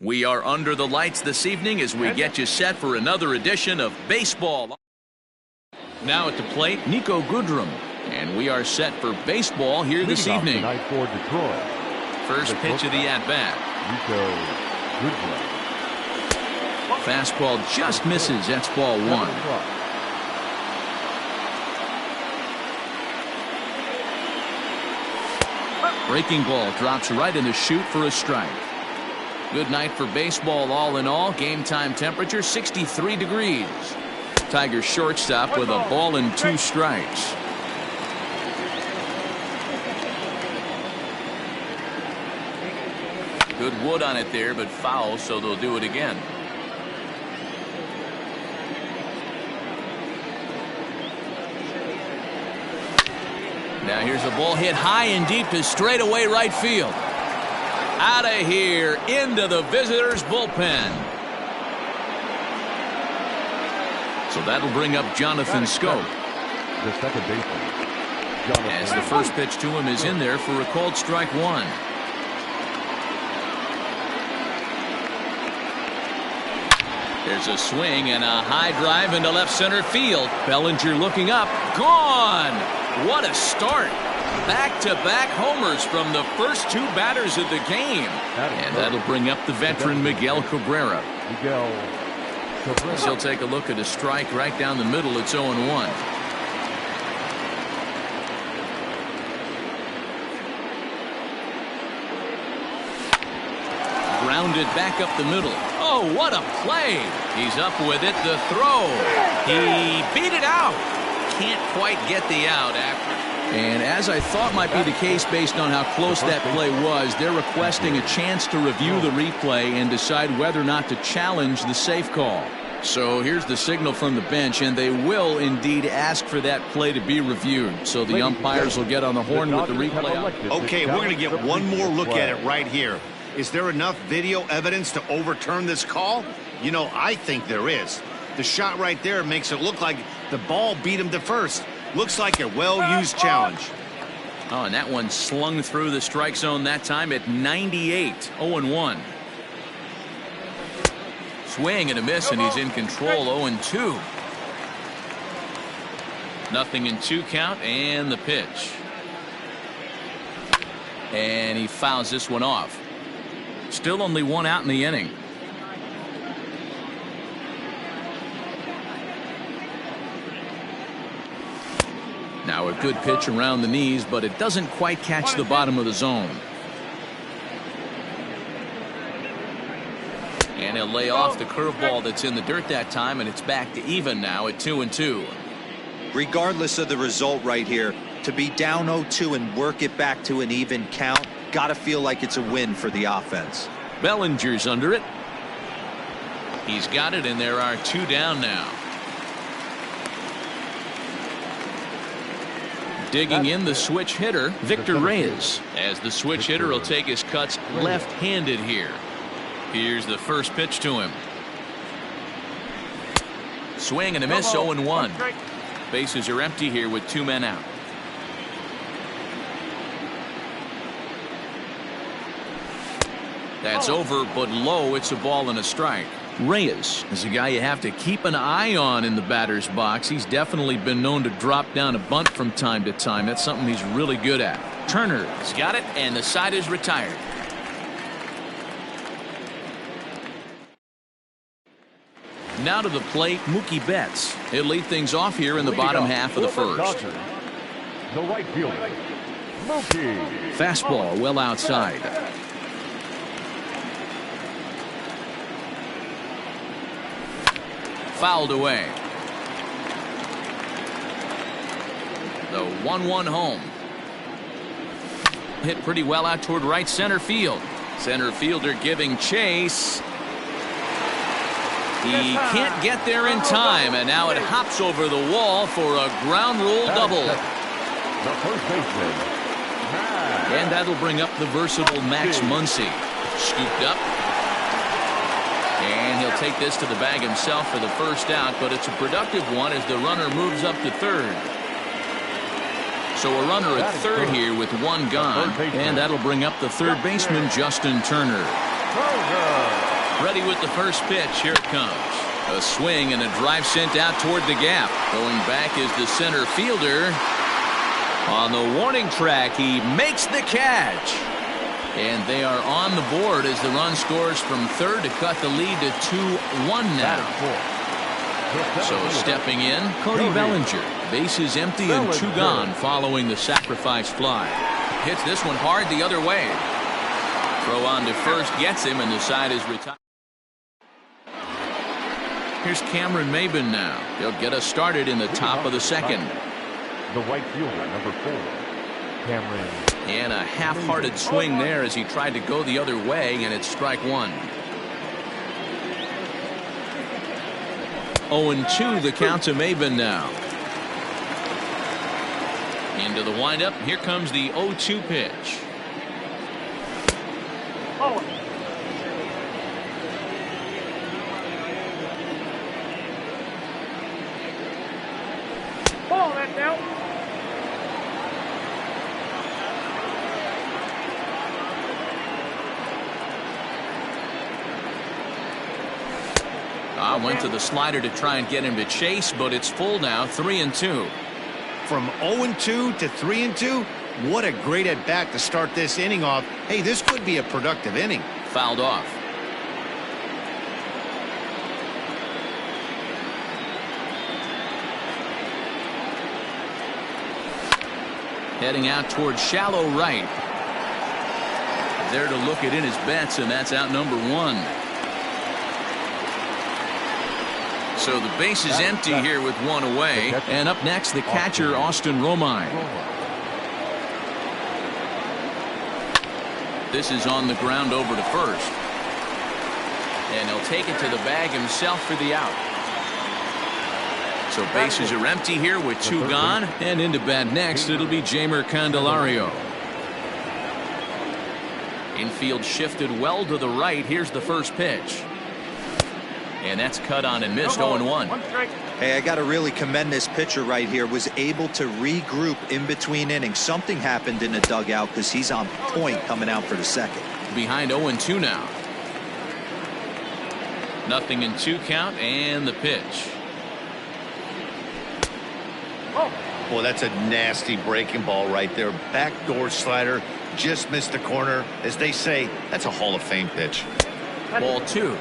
We are under the lights this evening as we get you set for another edition of baseball. Now at the plate, Nico Goodrum. And we are set for baseball here this evening. For Detroit. First pitch of the at-bat. Nico Goodrum. Fastball just misses. That's ball one. Breaking ball drops right in the chute for a strike. Good night for baseball all in all. Game time temperature 63 degrees. Tigers shortstop with a ball and 2 strikes. Good wood on it there, but foul, so they'll do it again. Now here's a ball hit high and deep to straightaway right field. Out of here into the visitors' bullpen. So that'll bring up Jonathan Scope. The second baseman. As the first pitch to him is in there for a called strike one. There's a swing and a high drive into left center field. Bellinger looking up. Gone! What a start. Back-to-back homers from the first 2 batters of the game. And that'll bring up the veteran Miguel Cabrera. As he'll take a look at a strike right down the middle. It's 0-1. Grounded back up the middle. Oh, what a play. He's up with it. The throw. He beat it out. Can't quite get the out after. And as I thought might be the case based on how close that play was, they're requesting a chance to review the replay and decide whether or not to challenge the safe call. So here's the signal from the bench, and they will indeed ask for that play to be reviewed. So the umpires will get on the horn with the replay. Okay, we're going to get one more look at it right here. Is there enough video evidence to overturn this call? You know, I think there is. The shot right there makes it look like the ball beat him to first. Looks like a well-used challenge. Oh, and that one slung through the strike zone that time at 98. 0-1. Swing and a miss, and he's in control. 0-2. Nothing in 2 count, and the pitch. And he fouls this one off. Still only 1 out in the inning. Now a good pitch around the knees, but it doesn't quite catch the bottom of the zone. And he'll lay off the curveball that's in the dirt that time, and it's back to even now at 2-2. Regardless of the result right here, to be down 0-2 and work it back to an even count, gotta feel like it's a win for the offense. Bellinger's under it. He's got it, and there are 2 down now. Digging in the switch hitter, Victor Reyes, as the switch hitter will take his cuts left-handed here. Here's the first pitch to him. Swing and a miss. 0-1. Bases are empty here with 2 men out. That's over, but low. It's a ball and a strike. Reyes is a guy you have to keep an eye on in the batter's box. He's definitely been known to drop down a bunt from time to time. That's something he's really good at. Turner has got it, and the side is retired. Now to the plate, Mookie Betts. He'll lead things off here in the bottom half of the first. The right fielder, Mookie. Fastball well outside. Fouled away. The 1-1 home. Hit pretty well out toward right center field. Center fielder giving chase. He can't get there in time, and now it hops over the wall for a ground rule double. The first baseman, and that'll bring up the versatile Max Muncy. Scooped up. And he'll take this to the bag himself for the first out, but it's a productive one as the runner moves up to third. So a runner at third here with 1 gone, and that'll bring up the third baseman, Justin Turner. Ready with the first pitch. Here it comes. A swing and a drive sent out toward the gap. Going back is the center fielder. On the warning track, he makes the catch. And they are on the board as the run scores from third to cut the lead to 2-1 now. So stepping in, Cody Bellinger. Bases empty and 2 gone following the sacrifice fly. Hits this one hard the other way. Throw on to first gets him, and the side is retired. Here's Cameron Maben now. He'll get us started in the top of the second. The right fielder, number 4, Cameron. And a half-hearted swing there as he tried to go the other way, and it's strike 1. 0-2 the count to Maben now. Into the windup. Here comes the 0-2 pitch. Went to the slider to try and get him to chase, but it's full now. 3-2. From 0-2 to 3-2, what a great at bat to start this inning off. Hey, this could be a productive inning. Fouled off. Heading out towards shallow right. There to look it in his bets, and that's out number 1. So the base is empty here with 1 away. And up next, the catcher, Austin Romine. This is on the ground over to first. And he'll take it to the bag himself for the out. So bases are empty here with 2 gone. And into bat next, it'll be Jeimer Candelario. Infield shifted well to the right. Here's the first pitch. And that's cut on and missed. 0-1. Hey, I got to really commend this pitcher right here. Was able to regroup in between innings. Something happened in the dugout because he's on point coming out for the second. Behind 0-2 now. 0-2 count and the pitch. Boy, that's a nasty breaking ball right there. Backdoor slider. Just missed the corner. As they say, that's a Hall of Fame pitch. Ball 2.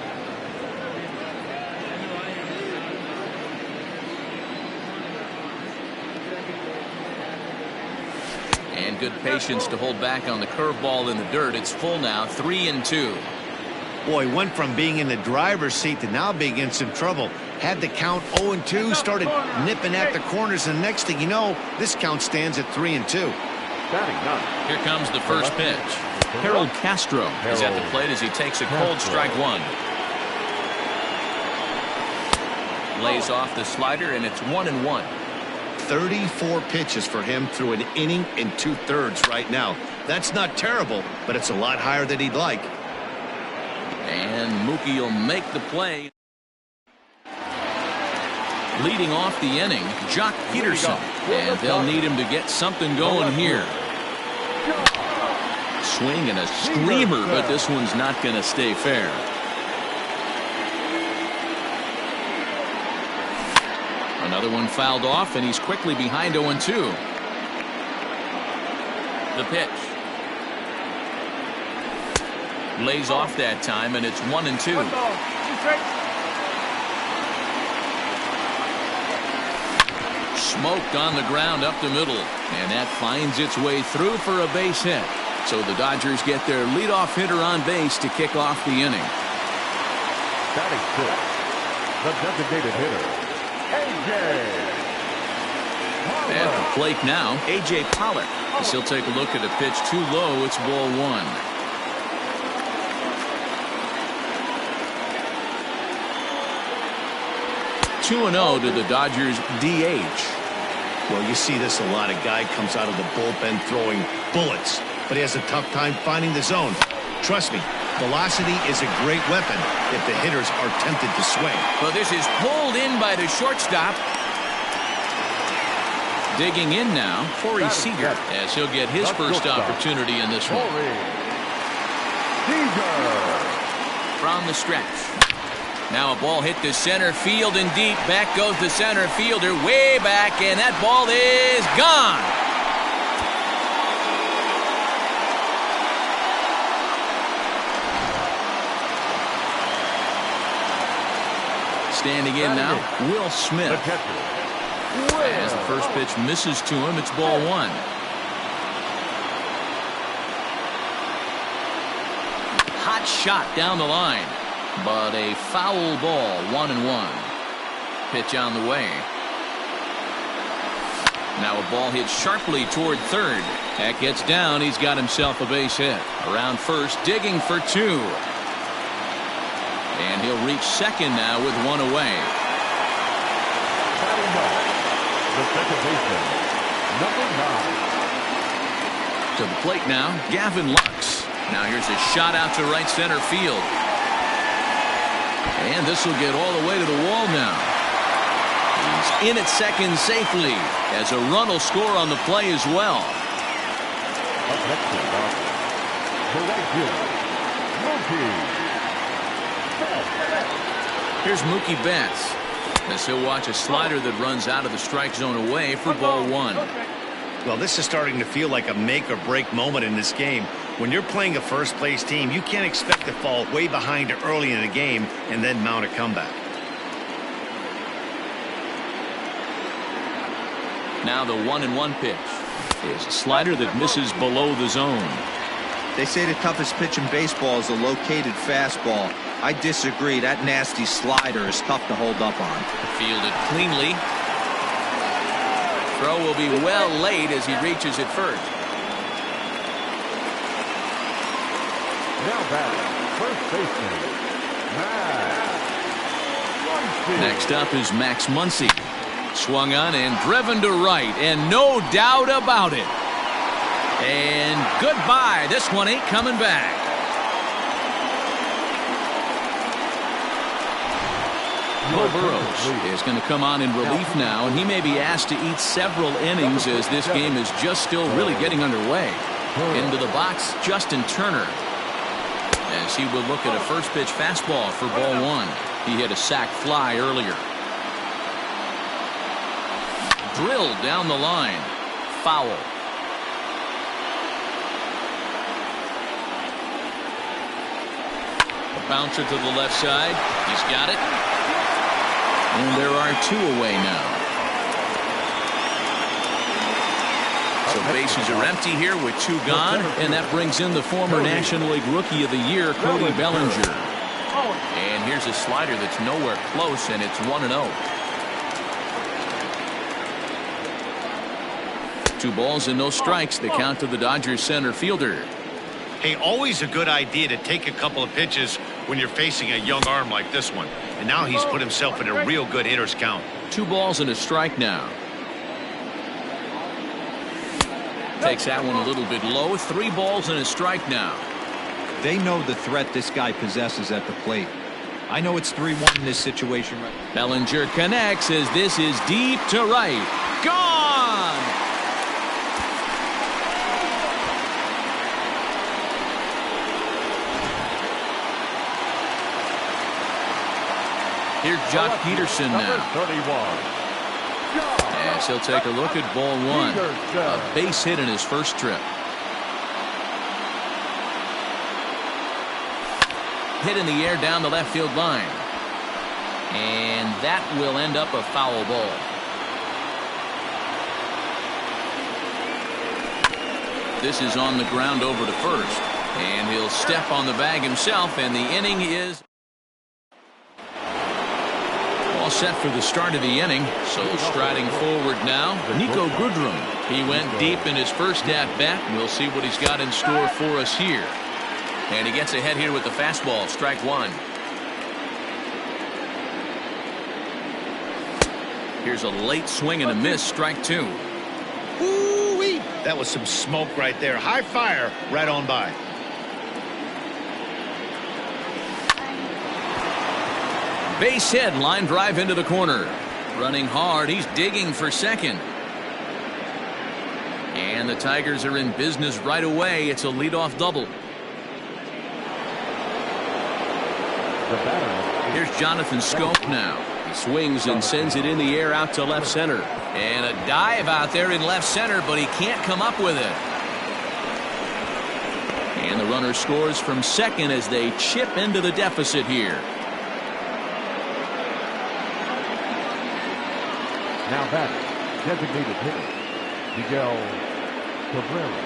And good patience to hold back on the curveball in the dirt. It's full now. 3-2. Boy, went from being in the driver's seat to now being in some trouble. Had the count 0-2, started nipping at the corners, and next thing you know, this count stands at 3-2. Here comes the first pitch. Harold Castro is at the plate as he takes a cold strike 1. Lays off the slider, and it's 1-1. 34 pitches for him through an inning and 2/3 right now. That's not terrible, but it's a lot higher than he'd like. And Mookie will make the play. Leading off the inning, Jock Peterson. And they'll need him to get something going here. Swing and a screamer, but this one's not going to stay fair. Another one fouled off, and he's quickly behind 0-2. The pitch. Lays off that time, and it's 1-2. Smoked on the ground up the middle, and that finds its way through for a base hit. So the Dodgers get their leadoff hitter on base to kick off the inning. Batting fifth, the designated hitter, A.J. At the plate now, A.J. Pollock. As he'll take a look at a pitch too low. It's ball 1. (2-0) to the Dodgers DH. Well, you see this a lot. A guy comes out of the bullpen throwing bullets, but he has a tough time finding the zone. Trust me, velocity is a great weapon if the hitters are tempted to swing. Well, this is pulled in by the shortstop. Digging in now, Corey Seager, as he'll get his first opportunity in this one. from the stretch. Now a ball hit to center field and deep. Back goes the center fielder way back, and that ball is gone. Standing in now, Will Smith. As the first pitch misses to him, it's ball one. Hot shot down the line, but a foul ball, 1-1. Pitch on the way. Now a ball hit sharply toward third. That gets down. He's got himself a base hit. Around first, digging for two. And he'll reach second now with one away. The second baseman, number 9. To the plate now, Gavin Lux. Now here's a shot out to right center field. And this will get all the way to the wall now. He's in at second safely, as a run will score on the play as well. Up next is the right fielder, Mookie. Here's Mookie Betts, as he'll watch a slider that runs out of the strike zone away for ball one. Well, this is starting to feel like a make or break moment in this game. When you're playing a first place team, you can't expect to fall way behind early in the game and then mount a comeback. Now the 1-1 pitch is a slider that misses below the zone. They say the toughest pitch in baseball is a located fastball. I disagree. That nasty slider is tough to hold up on. Fielded cleanly. Throw will be well late as he reaches it first. Now back, first baseman, Max. Next up is Max Muncy. Swung on and driven to right, and no doubt about it. And goodbye. This one ain't coming back. Joe Burrows is going to come on in relief now, and he may be asked to eat several innings as this game is just still really getting underway. Into the box, Justin Turner, as he will look at a first pitch fastball for ball one. He hit a sac fly earlier. Drilled down the line. Foul. A bouncer to the left side. He's got it. And there are two away now. So bases are empty here with two gone, and that brings in the former National League Rookie of the Year, Cody Bellinger. And here's a slider that's nowhere close, and it's 1-0. 2 balls and no strikes. The count to the Dodgers center fielder. Hey, always a good idea to take a couple of pitches when you're facing a young arm like this one. And now he's put himself in a real good hitter's count. 2 balls and a strike now. Takes that one a little bit low. 3 balls and a strike now. They know the threat this guy possesses at the plate. I know it's 3-1 in this situation. Bellinger connects as this is deep to right. Gone! Here's Jock Peterson now. 31. As he'll take a look at ball one. A base hit in his first trip. Hit in the air down the left field line. And that will end up a foul ball. This is on the ground over to first. And he'll step on the bag himself, and the inning is all set for the start of the inning. So striding forward now, Nico Goodrum. He went deep in his first at-bat. We'll see what he's got in store for us here. And he gets ahead here with the fastball. Strike one. Here's a late swing and a miss. Strike two. Ooh-wee. That was some smoke right there. High fire right on by. Base hit, line drive into the corner. Running hard, he's digging for second. And the Tigers are in business right away. It's a leadoff double. The batter. Here's Jonathan Scope now. He swings and sends it in the air out to left center. And a dive out there in left center, but he can't come up with it. And the runner scores from second as they chip into the deficit here. Now batting, designated hitter, Miguel Cabrera.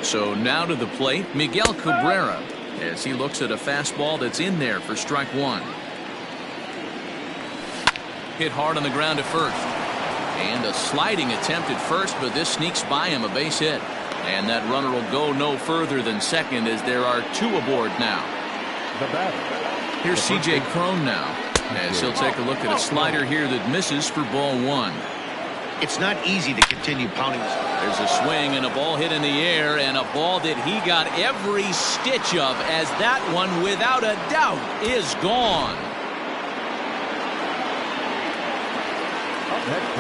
So now to the plate, Miguel Cabrera, as he looks at a fastball that's in there for strike one. Hit hard on the ground at first. And a sliding attempt at first, but this sneaks by him, a base hit. And that runner will go no further than second as there are two aboard now. The batter. Here's C.J. Cron now, as he'll take a look at a slider here that misses for ball one. It's not easy to continue pounding. There's a swing and a ball hit in the air, and a ball that he got every stitch of, as that one, without a doubt, is gone.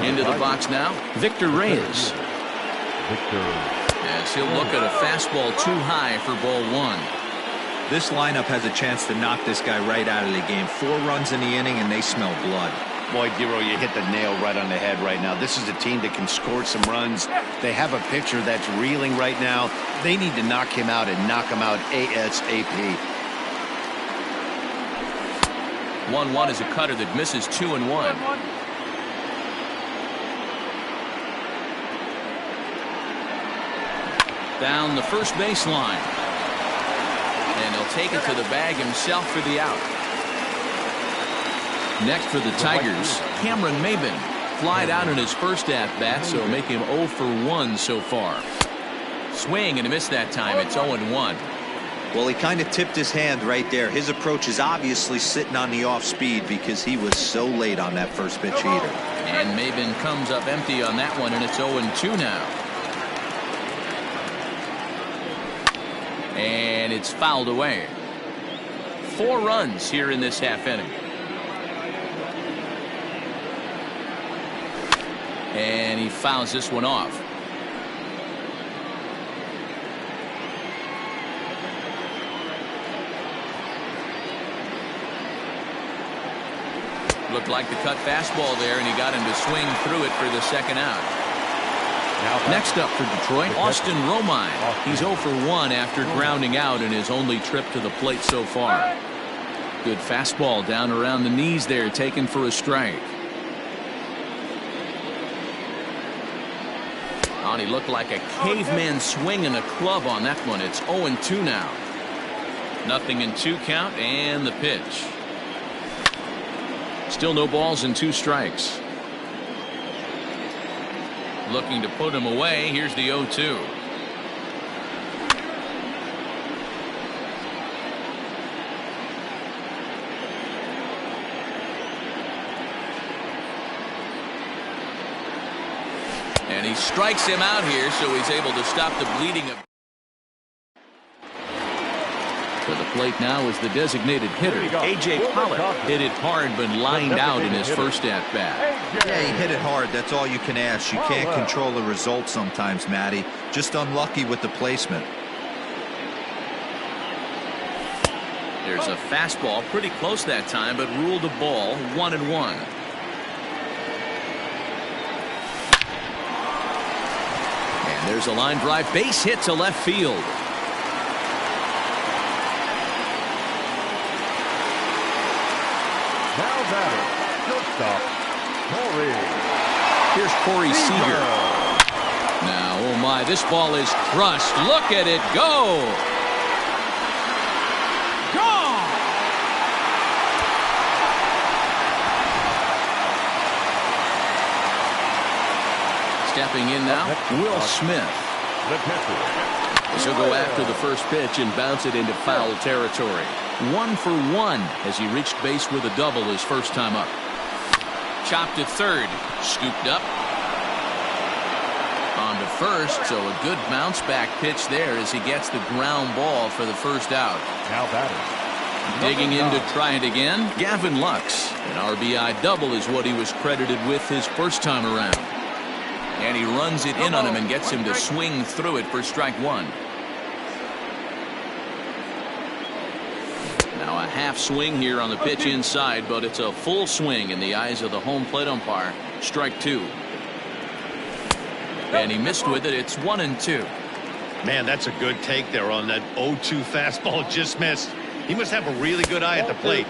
Into the box now, Victor Reyes. As he'll look at a fastball too high for ball one. This lineup has a chance to knock this guy right out of the game. 4 runs in the inning, and they smell blood. Boy, Dero, you hit the nail right on the head right now. This is a team that can score some runs. They have a pitcher that's reeling right now. They need to knock him out and knock him out ASAP. 1-1 is a cutter that misses 2-1. Down the first baseline. And he'll take it to the bag himself for the out. Next for the Tigers, Cameron Maben. Flied out in his first at-bat, so make him 0 for 1 so far. Swing and a miss that time. It's 0-1. Well, he kind of tipped his hand right there. His approach is obviously sitting on the off speed because he was so late on that first pitch heater. And Maben comes up empty on that one, and it's 0-2 now. And it's fouled away. 4 runs here in this half inning. And he fouls this one off. Looked like the cut fastball there, and he got him to swing through it for the second out. Next up for Detroit, Austin Romine. He's 0 for 1 after grounding out in his only trip to the plate so far. Good fastball down around the knees there, taken for a strike. Oh, he looked like a caveman swinging a club on that one. It's 0-2 now. Nothing in 2 count, and the pitch. Still no balls and 2 strikes. Looking to put him away. Here's the 0-2. And he strikes him out here, so he's able to stop the bleeding. To the plate now is the designated hitter, A.J. Pollock. Hit it hard, but lined out in his first at-bat. Yeah, he hit it hard. That's all you can ask. You can't control the result sometimes, Matty. Just unlucky with the placement. There's a fastball pretty close that time, but ruled a ball. 1-1. And there's a line drive base hit to left field. Now batter, shortstop, Corey. Here's Corey Seager. Now, oh my, this ball is crushed. Look at it go. Gone. Stepping in now, Will Smith. The catcher. He'll go after the first pitch and bounce it into foul territory. 1 for 1 as he reached base with a double his first time up. Chopped at third, scooped up. On to first, so a good bounce back pitch there as he gets the ground ball for the first out. Now batter. Digging in to try it again, Gavin Lux. An RBI double is what he was credited with his first time around. And he runs it in on him and gets him to swing through it for strike 1. half swing here on the pitch inside, but it's a full swing in the eyes of the home plate umpire. Strike two. And he missed with it. It's 1-2. Man, that's a good take there on that 0-2 fastball. Just missed. He must have a really good eye at the plate.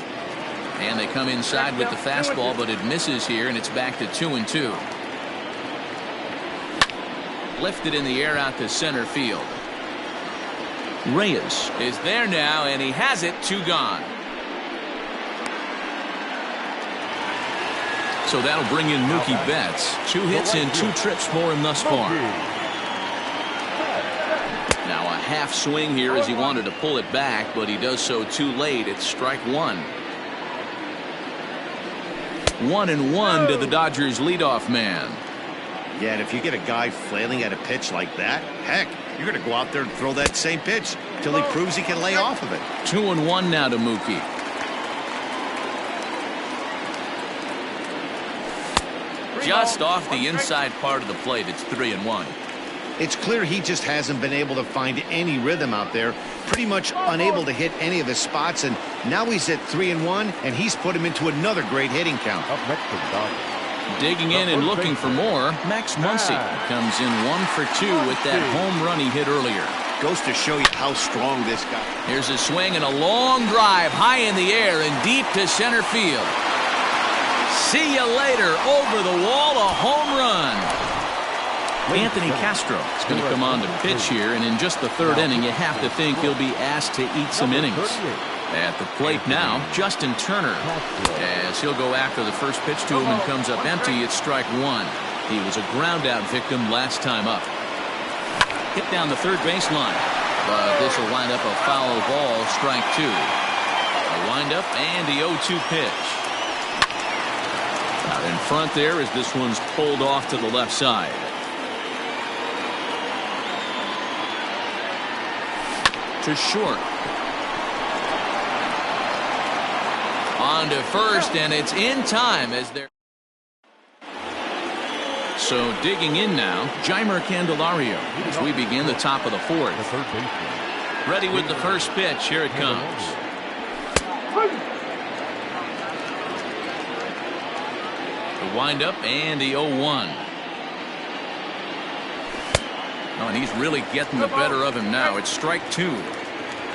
And they come inside with the fastball, but it misses here, and it's back to 2-2. Lifted in the air out to center field. Reyes is there now, and he has it. 2 gone. So that'll bring in Mookie Betts. 2 hits and 2 trips for him thus far. Now a half swing here as he wanted to pull it back, but he does so too late. It's strike one. 1-1 to the Dodgers leadoff man. Yeah, and if you get a guy flailing at a pitch like that, heck, you're going to go out there and throw that same pitch till he proves he can lay off of it. 2-1 now to Mookie. Just off the inside part of the plate. It's 3-1. It's clear he just hasn't been able to find any rhythm out there. Pretty much unable to hit any of his spots, and now he's at 3-1, and he's put him into another great hitting count. Up next to the Dodgers. Digging in and looking for more, Max Muncy comes in 1 for 2 with that home run he hit earlier. Goes to show you how strong this guy is. Here's a swing and a long drive high in the air and deep to center field. See you later. Over the wall, a home run. Anthony Castro is going to come on to pitch here, and in just the 3rd inning, you have to think he'll be asked to eat some innings. At the plate now, Justin Turner, as he'll go after the first pitch to him and comes up empty. It's strike one. He was a ground out victim last time up. Hit down the third baseline, but this will wind up a foul ball. Strike two. A windup and the 0-2 pitch. Out in front there as this one's pulled off to the left side. To short. On to first, and it's in time as they're. So digging in now, Jeimer Candelario as we begin the top of the 4th. The third baseman. Ready with the first pitch. Here it comes. The windup and the 0-1. Oh, and he's really getting the better of him now. It's strike two.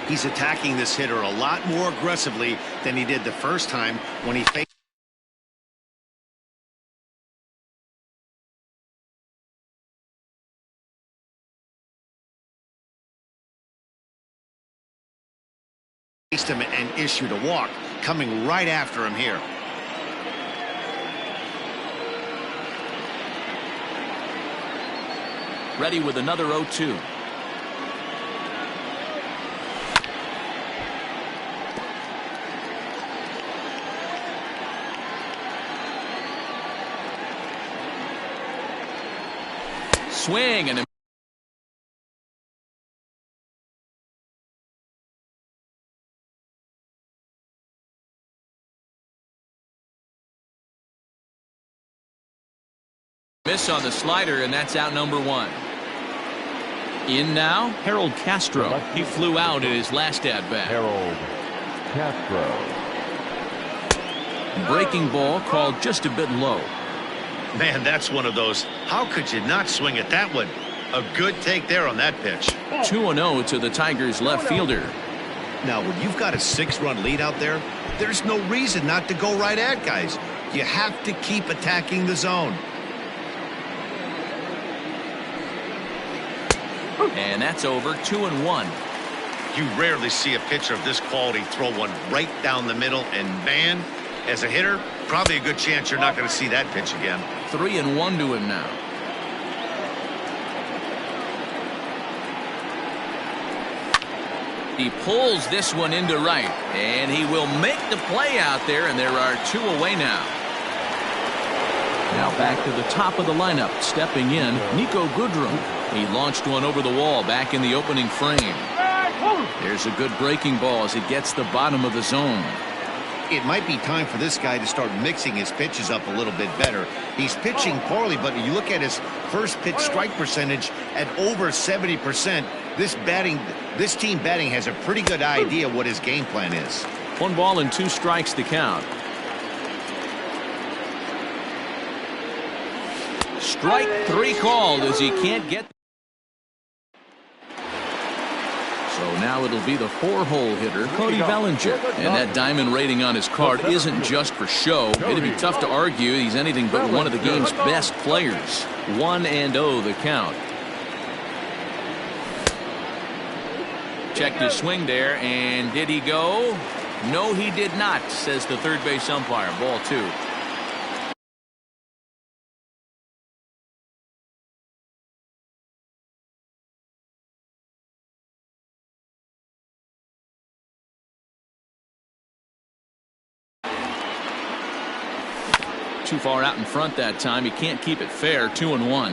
He's attacking this hitter a lot more aggressively than he did the first time when he faced him and issued a walk. Coming right after him here. Ready with another 0-2. Swing and a miss on the slider, and that's out number one. In now, Harold Castro. He flew out at his last at-bat. Harold Castro. Breaking ball called just a bit low. Man, that's one of those. How could you not swing at that one? A good take there on that pitch. 2-0 to the Tigers left fielder. Now, when you've got a 6-run lead out there, there's no reason not to go right at guys. You have to keep attacking the zone. And that's over. 2-1. You rarely see a pitcher of this quality throw one right down the middle, and man, as a hitter, probably a good chance you're not going to see that pitch again. 3-1 to him now. He pulls this one into right, and he will make the play out there, and there are 2 away now. Now back to the top of the lineup, stepping in, Nico Goodrum. He launched one over the wall back in the opening frame. There's a good breaking ball as he gets the bottom of the zone. It might be time for this guy to start mixing his pitches up a little bit better. He's pitching poorly, but you look at his first pitch strike percentage at over 70%. This team batting has a pretty good idea what his game plan is. 1 ball and 2 strikes to count. Strike 3 called as he can't get. So now it'll be the 4-hole hitter, Cody Bellinger. And that diamond rating on his card isn't just for show. It'd be tough to argue he's anything but one of the game's best players. 1-0 the count. Checked his swing there, and did he go? No, he did not, says the third base umpire. Ball 2. Too far out in front that time. He can't keep it fair. 2-1.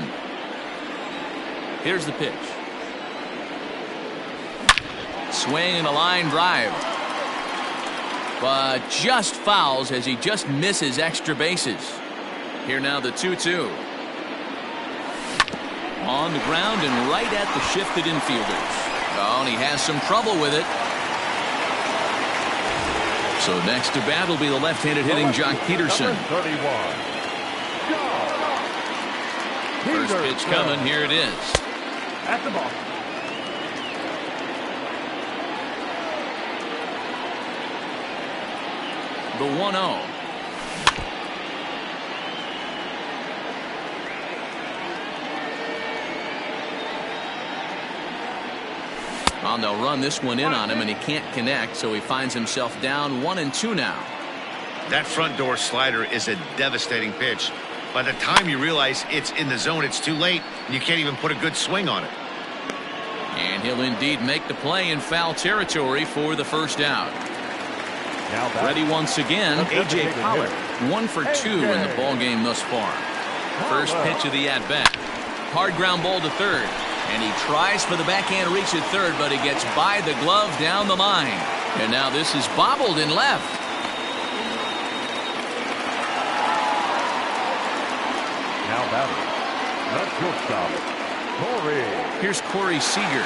Here's the pitch. Swing and a line drive. But just fouls as he just misses extra bases. Here now the 2-2. On the ground and right at the shifted infielders. Oh, and he has some trouble with it. So next to bat will be the left-handed hitting Jock Peterson. First pitch coming. Here it is. At the ball. The 1-0. Well, they'll run this one in on him, and he can't connect, so he finds himself down 1-2 now. That front door slider is a devastating pitch. By the time you realize it's in the zone, it's too late, and you can't even put a good swing on it. And he'll indeed make the play in foul territory for the first out. Ready once again, A.J. Pollard. 1 for 2 in the ball game thus far. First pitch of the at-bat. Hard ground ball to third. And he tries for the backhand reach at third, but he gets by the glove down the line. And now this is bobbled in left. Now batting. The shortstop, Corey. Here's Corey Seager.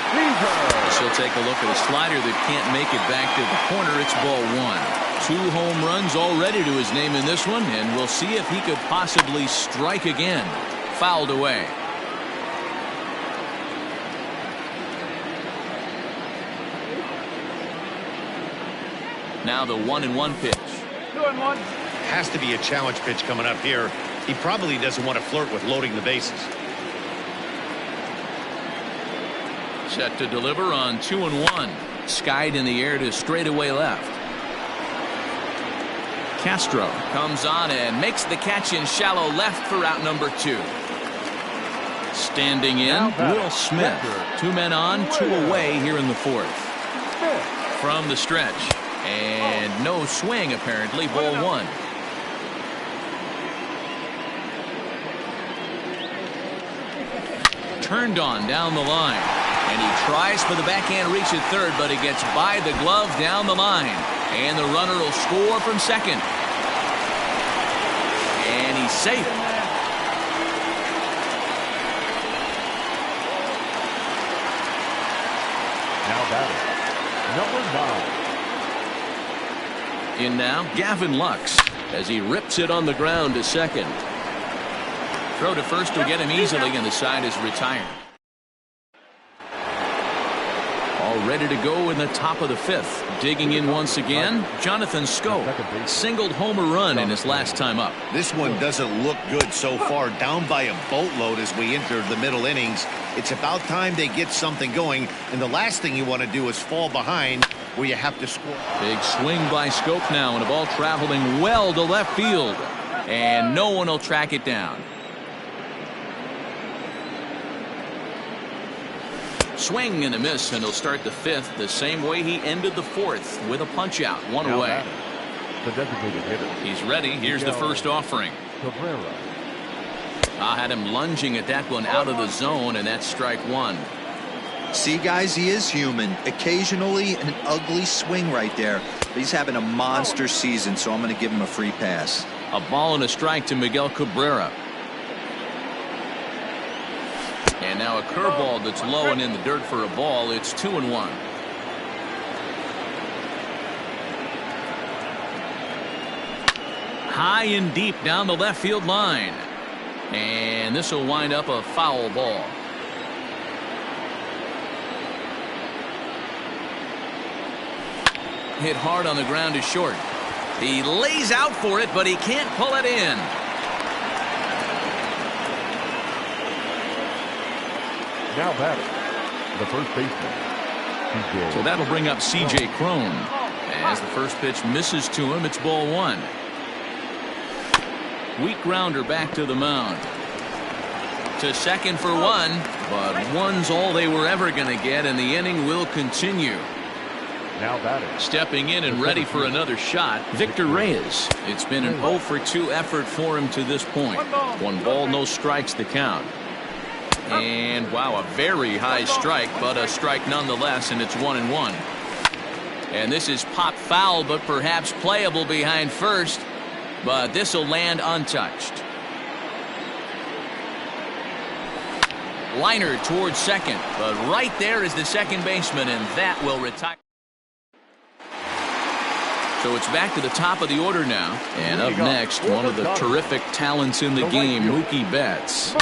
She'll take a look at a slider that can't make it back to the corner. It's ball 1. 2 home runs already to his name in this one, and we'll see if he could possibly strike again. Fouled away. Now the 1-1 pitch. 2-1. Has to be a challenge pitch coming up here. He probably doesn't want to flirt with loading the bases. Set to deliver on 2-1. Skied in the air to straightaway left. Castro comes on and makes the catch in shallow left for out number 2. Standing in, Will Smith. 2 men on, 2 away here in the 4th. From the stretch. And no swing, apparently. Ball 1. Turned on down the line. And he tries for the backhand reach at third, but he gets by the glove down the line. And the runner will score from second. And he's safe. Now batting. Number 9. In now, Gavin Lux, as he rips it on the ground to second. Throw to first will get him easily, and the side is retired. All ready to go in the top of the 5th. Digging in once again, Jonathan Schoop. Singled homer run in his last time up. This one doesn't look good so far. Down by a boatload as we enter the middle innings. It's about time they get something going, and the last thing you want to do is fall behind where you have to score. Big swing by Schoop now, and a ball traveling well to left field. And no one will track it down. Swing and a miss, and he'll start the 5th the same way he ended the 4th with a punch out. 1 away. The designated hitter. He's ready. Here's the first offering. I had him lunging at that one out of the zone, and that's strike 1. See, guys, he is human. Occasionally an ugly swing right there. But he's having a monster season, so I'm going to give him a free pass. A ball and a strike to Miguel Cabrera. And now a curveball that's low and in the dirt for a ball. It's 2-1. high and deep down the left field line. And this will wind up a foul ball. Hit hard on the ground to short. He lays out for it, but he can't pull it in. Now batting, the first baseman. So that'll bring up C.J. Cron. As the first pitch misses to him, it's ball one. Weak grounder back to the mound. To second for one, but one's all they were ever going to get, and the inning will continue. Now batting. Stepping in and ready for another shot, Victor Reyes. It's been an 0 for 2 effort for him to this point. 1 ball, no strikes the count. And wow, a very high strike, but a strike nonetheless, and it's 1-1. And this is pop foul, but perhaps playable behind first. But this will land untouched. Liner towards second, but right there is the second baseman, and that will retire. So it's back to the top of the order now. And up next, one of the terrific talents in the game, Mookie Betts.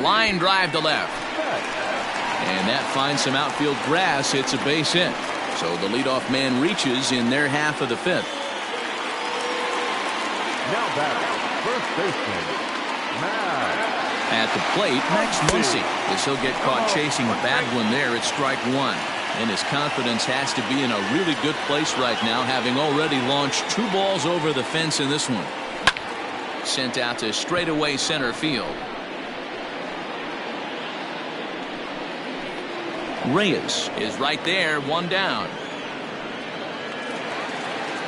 Line drive to left. And that finds some outfield grass. It's a base hit. So the leadoff man reaches in their half of the fifth. Now batting, first baseman, Max. At the plate, Max Muncy. As he'll get caught chasing a bad one there, it's strike one. And his confidence has to be in a really good place right now, having already launched 2 balls over the fence in this one. Sent out to straightaway center field. Reyes is right there, 1 down.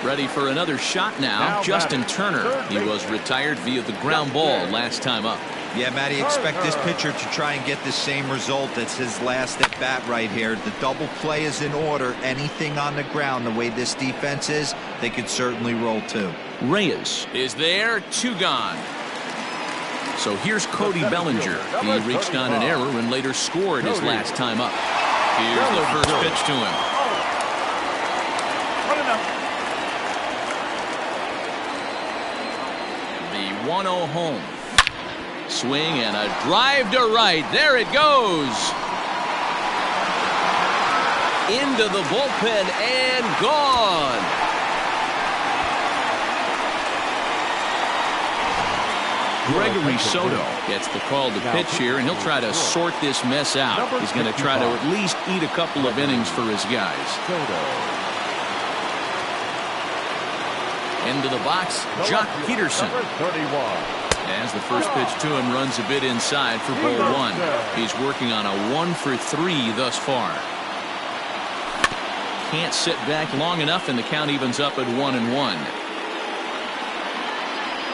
Ready for another shot now, Justin Turner. He was retired via the ground ball last time up. Yeah, Matty, expect this pitcher to try and get the same result as his last at bat right here. The double play is in order. Anything on the ground, the way this defense is, they could certainly roll too. Reyes is there, 2 gone. So here's Cody Bellinger. He reached on an error and later scored his last time up. Here's the first pitch to him. The 1-0 home. Swing and a drive to right. There it goes. Into the bullpen and gone. Gregory Soto gets the call to pitch here, and he'll try to sort this mess out. He's going to try to at least eat a couple of innings for his guys. Into the box, Jock Peterson. As the first pitch to him runs a bit inside for ball 1. He's working on a 1 for 3 thus far. Can't sit back long enough, and the count evens up at 1-1.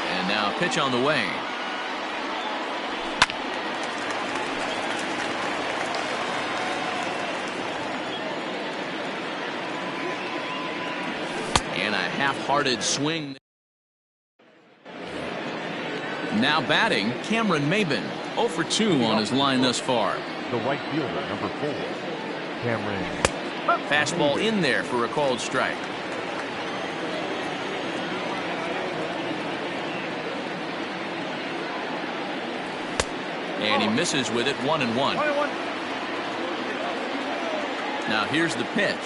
And now pitch on the way. And a half-hearted swing. Now batting, Cameron Maybin. 0 for 2 on his line thus far. The right fielder, number 4, Cameron. Fastball in there for a called strike. And he misses with it, 1-1. Now here's the pitch.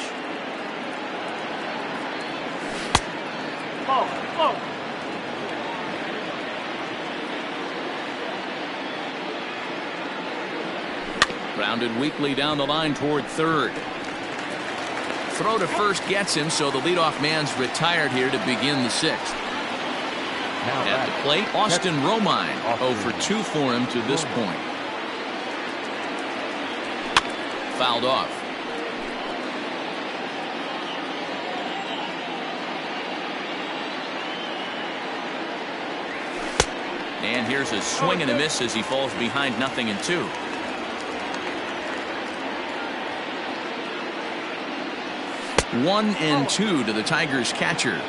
Grounded weakly down the line toward third. Throw to first gets him, so the leadoff man's retired here to begin the 6th. At the plate, Austin Romine. 0 for 2 for him to this point. Fouled off. And here's a swing and a miss as he falls behind 0-2. One and 2 to the Tigers catcher.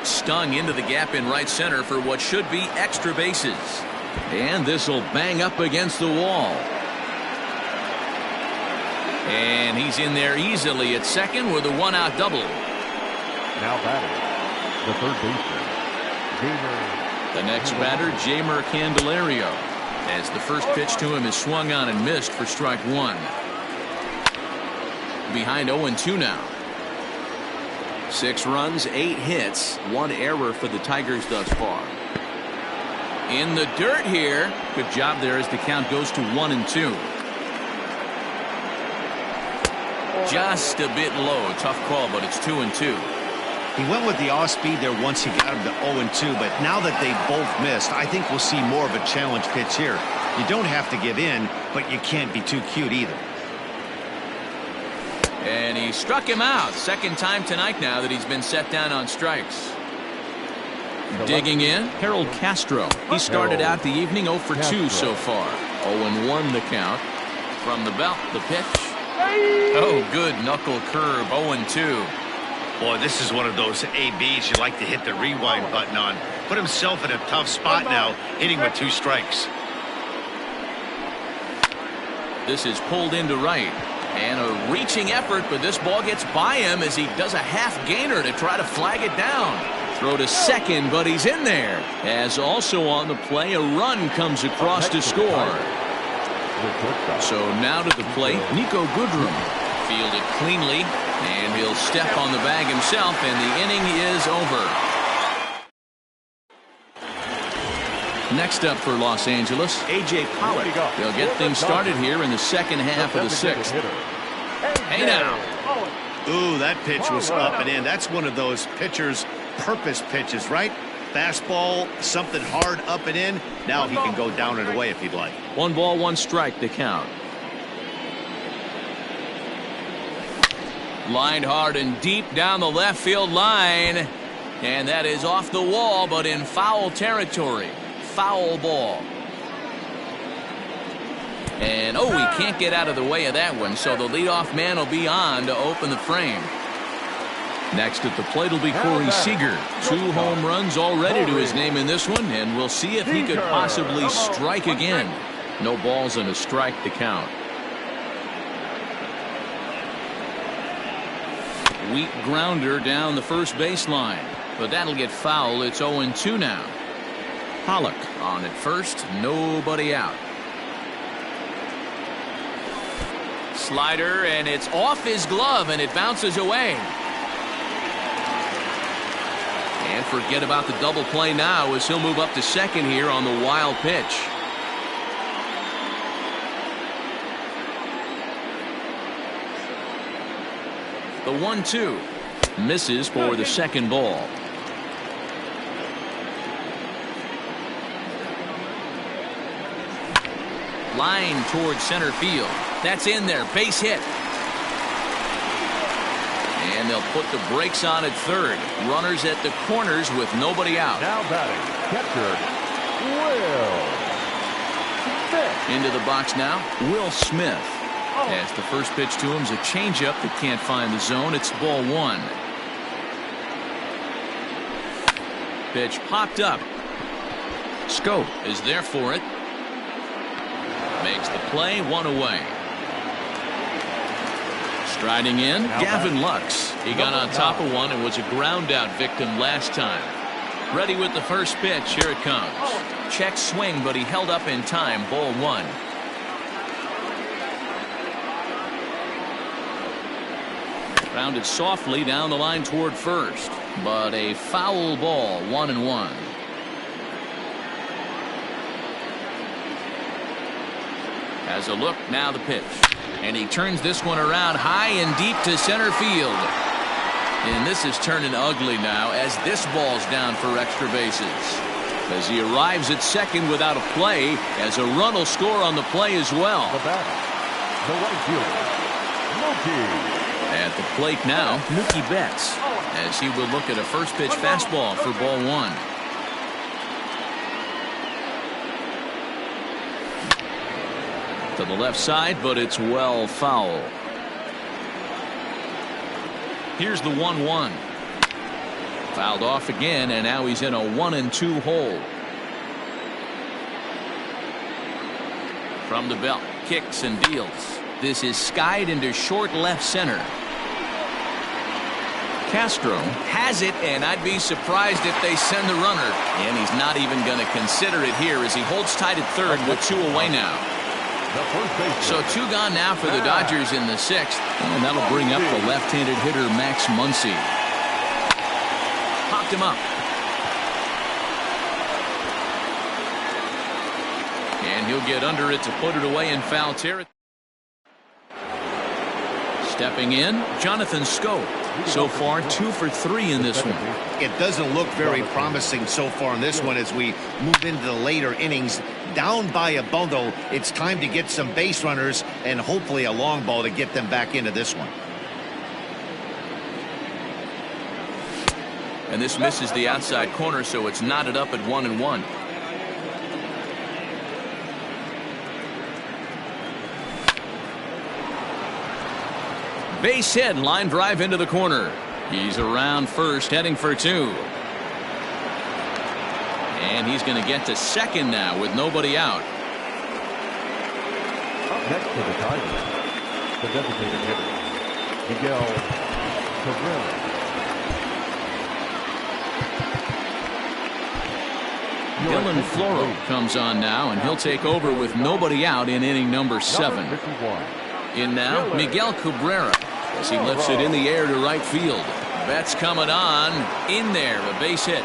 Stung into the gap in right center for what should be extra bases. And this will bang up against the wall. And he's in there easily at second with a one-out double. Now batting, the third baseman, Jamer. The next batter, Jamer Candelario, as the first pitch to him is swung on and missed for strike one. Behind 0-2 now. 6 runs, 8 hits, 1 error for the Tigers thus far. In the dirt here. Good job there as the count goes to 1-2. Just a bit low. Tough call, but it's 2-2. He went with the off-speed there once he got him to 0-2, but now that they both missed, I think we'll see more of a challenge pitch here. You don't have to give in, but you can't be too cute either. And he struck him out. Second time tonight now that he's been set down on strikes. Digging in, Harold Castro. He started out the evening 0 for 2 so far. 0-1 the count. From the belt, the pitch. Oh, good knuckle curve. 0-2. Boy, this is one of those ABs you like to hit the rewind button on. Put himself in a tough spot now, hitting with 2 strikes. This is pulled into right. And a reaching effort, but this ball gets by him as he does a half gainer to try to flag it down. Throw to second, but he's in there. As also on the play, a run comes across to score. So now to the plate, Nico Goodrum. Fielded cleanly, and he'll step on the bag himself, and the inning is over. Next up for Los Angeles, A.J. Pollock. They'll get things started here in the second half of the 6th. Hey now. Ooh, that pitch was up and in. That's one of those pitchers' purpose pitches, right? Fastball, something hard up and in. Now he can go down and away if he'd like. 1 ball, 1 strike to count. Lined hard and deep down the left field line. And that is off the wall, but in foul territory. Foul ball. And oh, he can't get out of the way of that one, so the leadoff man will be on to open the frame. Next at the plate will be Corey Seager. 2 home runs already to his name in this one, and we'll see if he could possibly strike again. No balls and a strike to count. Weak grounder down the first baseline, but that'll get foul. It's 0-2 now. Pollock on at first, nobody out. Slider, and it's off his glove, and it bounces away. And forget about the double play now as he'll move up to second here on the wild pitch. The 1-2 misses for the second ball. Line towards center field. That's in there. Base hit. And they'll put the brakes on at third. Runners at the corners with nobody out. Now batting, catcher, Will Smith. Into the box now, Will Smith. As the first pitch to him is a changeup that can't find the zone. It's ball 1. Pitch popped up. Scope is there for it. Makes the play, 1 away. Striding in, Gavin Lux. He got on top of one and was a ground out victim last time. Ready with the first pitch. Here it comes. Check swing, but he held up in time. Ball 1. Rounded softly down the line toward first, but a foul ball. 1-1. Has a look, now the pitch. And he turns this one around high and deep to center field. And this is turning ugly now as this ball's down for extra bases. As he arrives at second without a play, as a run will score on the play as well. The batter, the right fielder, Mookie. At the plate now, Mookie Betts, as he will look at a first pitch fastball for ball 1. To the left side, but it's well foul. Here's the 1-1. Fouled off again, and now he's in a 1-2 hole. From the belt, kicks and deals. This is skied into short left center. Castro has it, and I'd be surprised if they send the runner. And he's not even going to consider it here as he holds tight at third with 2 away now. So 2 gone now for the Dodgers in the 6th. And that'll bring up the left-handed hitter Max Muncy. Popped him up. And he'll get under it to put it away in foul territory. Stepping in, Jonathan Scope. So far, 2 for 3 in this one. It doesn't look very promising so far in this one as we move into the later innings. Down by a bundle, it's time to get some base runners and hopefully a long ball to get them back into this one. And this misses the outside corner, so it's knotted up at 1-1. Base hit, line drive into the corner. He's around first, heading for 2. And he's going to get to second now with nobody out. Up next to the Tigers, the designated hitter, Miguel Cabrera. Dylan Floro comes on now, and he'll take over with nobody out in inning number 7. In now, Miguel Cabrera, as he lifts it in the air to right field. Betts coming on, in there, a base hit.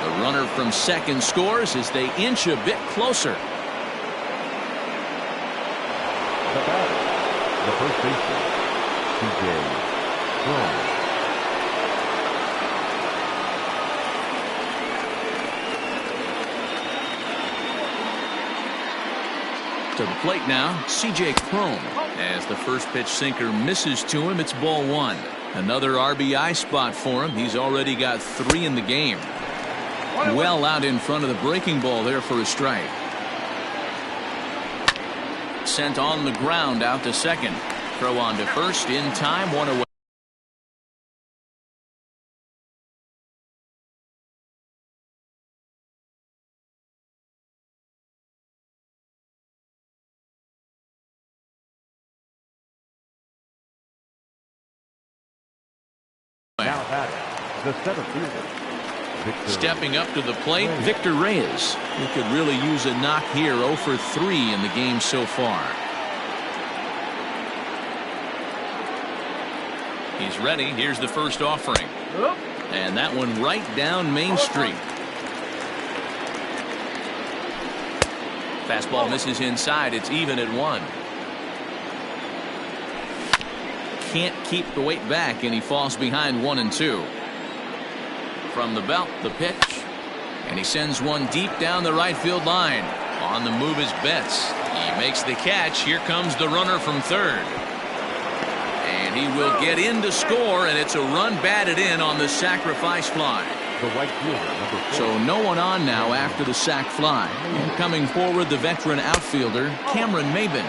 The runner from second scores as they inch a bit closer. The batter, the first baseman, T.J. Crone. To the plate now, C.J. Crone. As the first pitch sinker misses to him, it's ball 1. Another RBI spot for him. He's already got 3 in the game. Well out in front of the breaking ball there for a strike. Sent on the ground out to second. Throw on to first in time, 1 away. Now batting, the center fielder, Victor. Stepping up to the plate, Victor Reyes. He could really use a knock here. 0 for 3 in the game so far. He's ready. Here's the first offering. And that one right down Main Street. Fastball misses inside. It's even at 1. Can't keep the weight back, and he falls behind 1-2. From the belt, the pitch, and he sends one deep down the right field line. On the move is Betts. He makes the catch. Here comes the runner from third, and he will get in to score, and it's a run batted in on the sacrifice fly. The right fielder, number 4. So no one on now after the sac fly. And coming forward, the veteran outfielder Cameron Maben.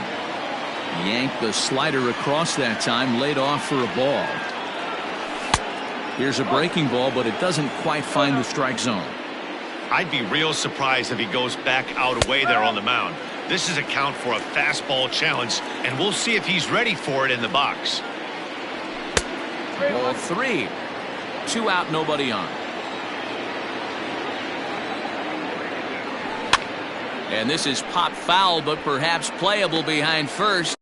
Yanked the slider across that time, laid off for a ball. Here's a breaking ball, but it doesn't quite find the strike zone. I'd be real surprised if he goes back out away there on the mound. This is a count for a fastball challenge, and we'll see if he's ready for it in the box. Ball 3. 2 out, nobody on. And this is pop foul, but perhaps playable behind first.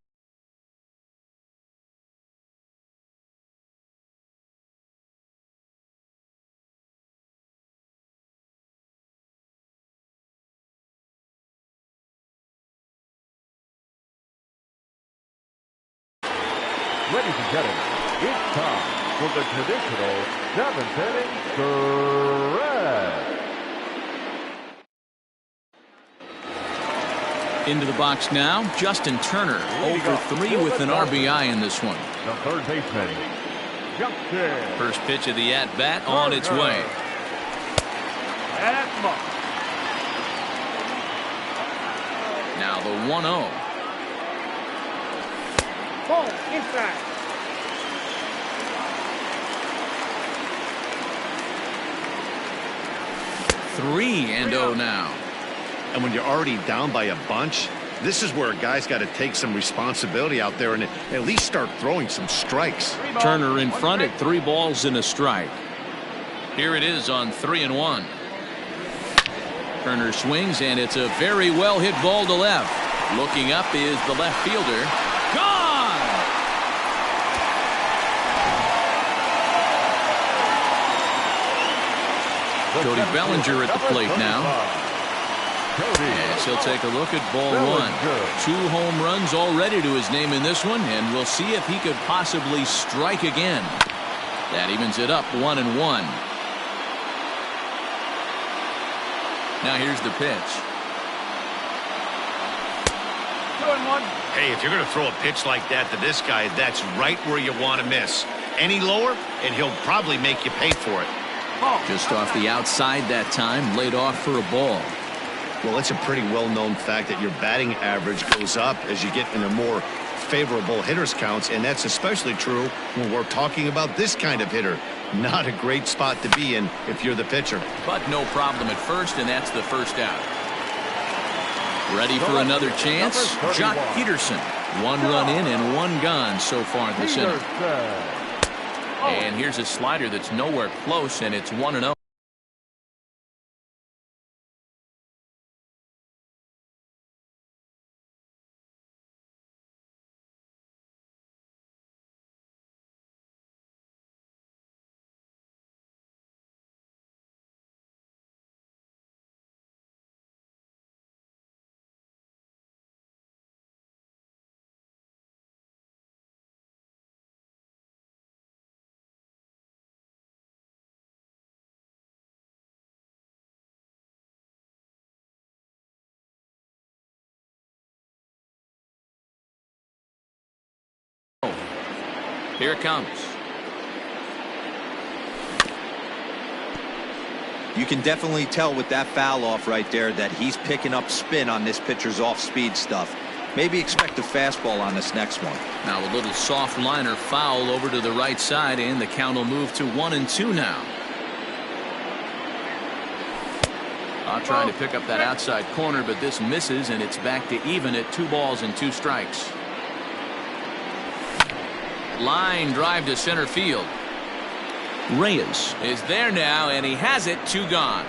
Ladies and gentlemen, it's time for the traditional 7th inning stretch. Into the box now, Justin Turner, 0 for 3 with an RBI in this one. The third baseman, Justin. First pitch of the at-bat on its way. Now the 1-0. Ball inside. 3-0 now. And when you're already down by a bunch, this is where a guy's got to take some responsibility out there and at least start throwing some strikes. Turner in front at 3 balls and a strike. Here it is on 3-1. Turner swings, and it's a very well hit ball to left. Looking up is the left fielder. Gone! Cody Bellinger at the plate now. Yes, he'll take a look at ball 1. 2 home runs already to his name in this one, and we'll see if he could possibly strike again. That evens it up 1-1. Now here's the pitch. 2-1. Hey, if you're going to throw a pitch like that to this guy, that's right where you want to miss. Any lower, and he'll probably make you pay for it. Just off the outside that time, laid off for a ball. Well, it's a pretty well-known fact that your batting average goes up as you get into more favorable hitters counts, and that's especially true when we're talking about this kind of hitter. Not a great spot to be in if you're the pitcher. But no problem at first, and that's the first out. Ready for another chance? Jock Peterson. 1 run in and 1 gone so far this inning. And here's a slider that's nowhere close, and it's 1-0. Here it comes. You can definitely tell with that foul off right there that he's picking up spin on this pitcher's off-speed stuff. Maybe expect a fastball on this next one. Now a little soft liner foul over to the right side, and the count will move to 1-2 now. Trying to pick up that outside corner, but this misses, and it's back to even at 2 balls and 2 strikes. Line drive to center field. Reyes is there now, and he has it. 2 gone.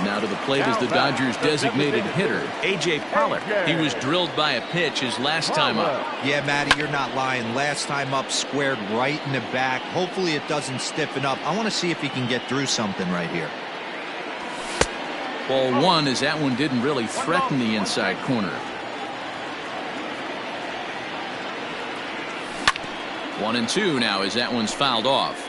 Now to the plate is the Dodgers designated hitter, A.J. Pollock. He was drilled by a pitch his last time up. Yeah, Matty, you're not lying. Last time up, squared right in the back. Hopefully it doesn't stiffen up. I want to see if he can get through something right here. Ball 1, as that one didn't really threaten the inside corner. 1-2 now as that one's fouled off.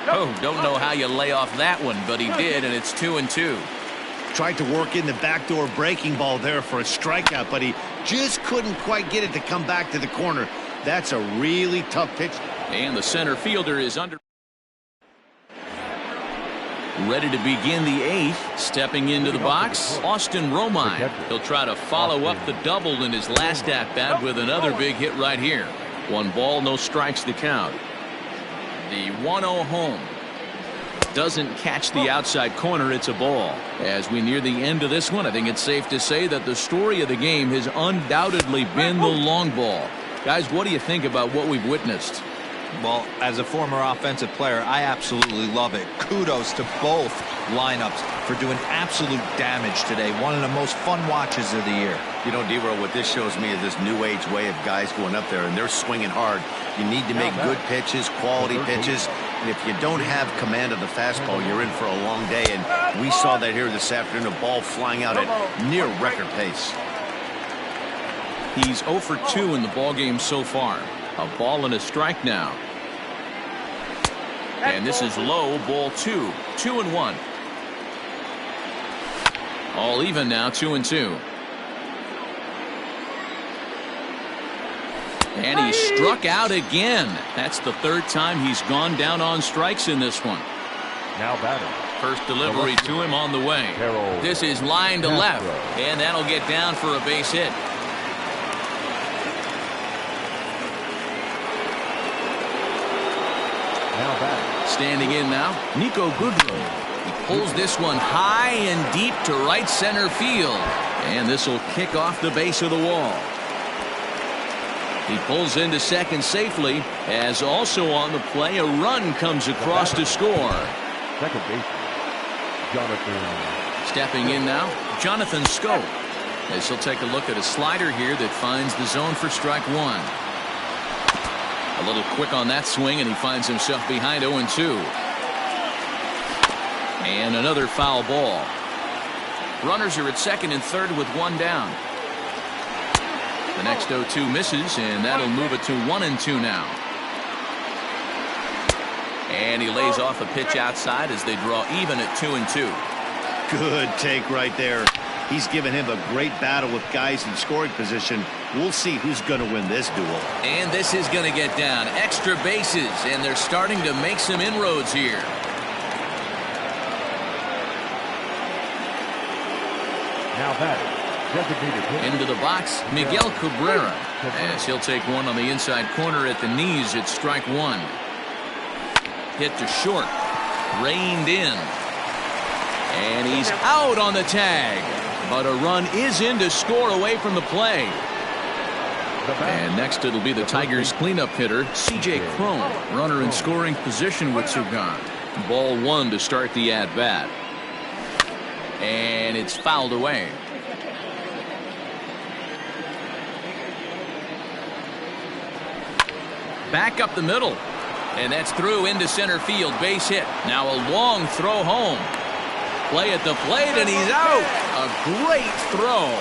Oh, don't know how you lay off that one, but he did, and it's 2-2. Tried to work in the backdoor breaking ball there for a strikeout, but he just couldn't quite get it to come back to the corner. That's a really tough pitch. And the center fielder is under. Ready to begin the 8th. Stepping into the box, Austin Romine. He'll try to follow up the double in his last at-bat with another big hit right here. 1 ball, no strikes to count. The 1-0 home. Doesn't catch the outside corner. It's a ball. As we near the end of this one, I think it's safe to say that the story of the game has undoubtedly been the long ball. Guys, what do you think about what we've witnessed? Well, as a former offensive player, I absolutely love it. Kudos to both lineups for doing absolute damage today. One of the most fun watches of the year. You know, D-Roll, what this shows me is this new age way of guys going up there, and they're swinging hard. You need to make good pitches, quality pitches, and if you don't have command of the fastball, you're in for a long day, and we saw that here this afternoon, a ball flying out at near record pace. He's 0 for 2 in the ballgame so far. A ball and a strike now. And this is low, ball 2. 2-1. All even now, 2-2. And he struck out again. That's the 3rd time he's gone down on strikes in this one. Now batting. First delivery to him on the way. This is line to left, and that'll get down for a base hit. Standing in now, Nico Goodrow. He pulls this one high and deep to right center field. And this will kick off the base of the wall. He pulls into second safely, as also on the play, a run comes across to score. Second baseman, Jonathan. Stepping in now, Jonathan Scope, as he'll take a look at a slider here that finds the zone for strike one. A little quick on that swing, and he finds himself behind 0-2. And another foul ball. Runners are at second and third with one down. The next 0-2 misses, and that'll move it to 1-2 now. And he lays off a pitch outside as they draw even at 2-2. Good take right there. He's given him a great battle with guys in scoring position. We'll see who's going to win this duel. And this is going to get down. Extra bases, and they're starting to make some inroads here. Now batting, designated hitter. Into the box, Miguel Cabrera, as he'll take one on the inside corner at the knees at strike one. Hit to short, reined in, and he's out on the tag, but a run is in to score away from the play. And next it'll be the Tigers cleanup hitter, C.J. Cron, runner in scoring position with Sugan. Ball one to start the at-bat. And it's fouled away. Back up the middle, and that's through into center field, base hit. Now a long throw home. Play at the plate, and he's out. A great throw.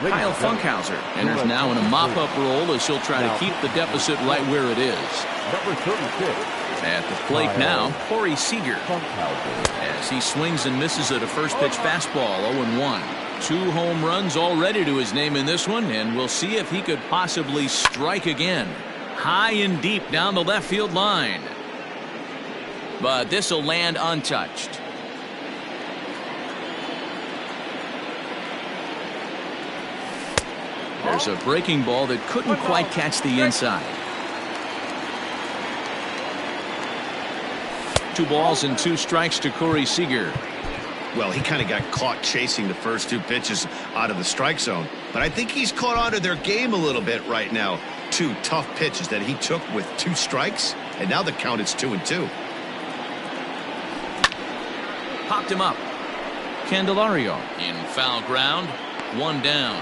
Kyle Funkhauser enters now in a mop-up role as he'll try to keep the deficit right where it is. Number 36. At the plate now, Corey Seager, as he swings and misses at a first pitch fastball, 0-1. 2 home runs already to his name in this one, and we'll see if he could possibly strike again. High and deep down the left field line. But this will land untouched. There's a breaking ball that couldn't quite catch the inside. 2 balls and 2 strikes to Corey Seager. Well, he kind of got caught chasing the first 2 pitches out of the strike zone. But I think he's caught on to their game a little bit right now. 2 tough pitches that he took with 2 strikes, and now the count is 2-2. Popped him up. Candelario in foul ground. 1 down.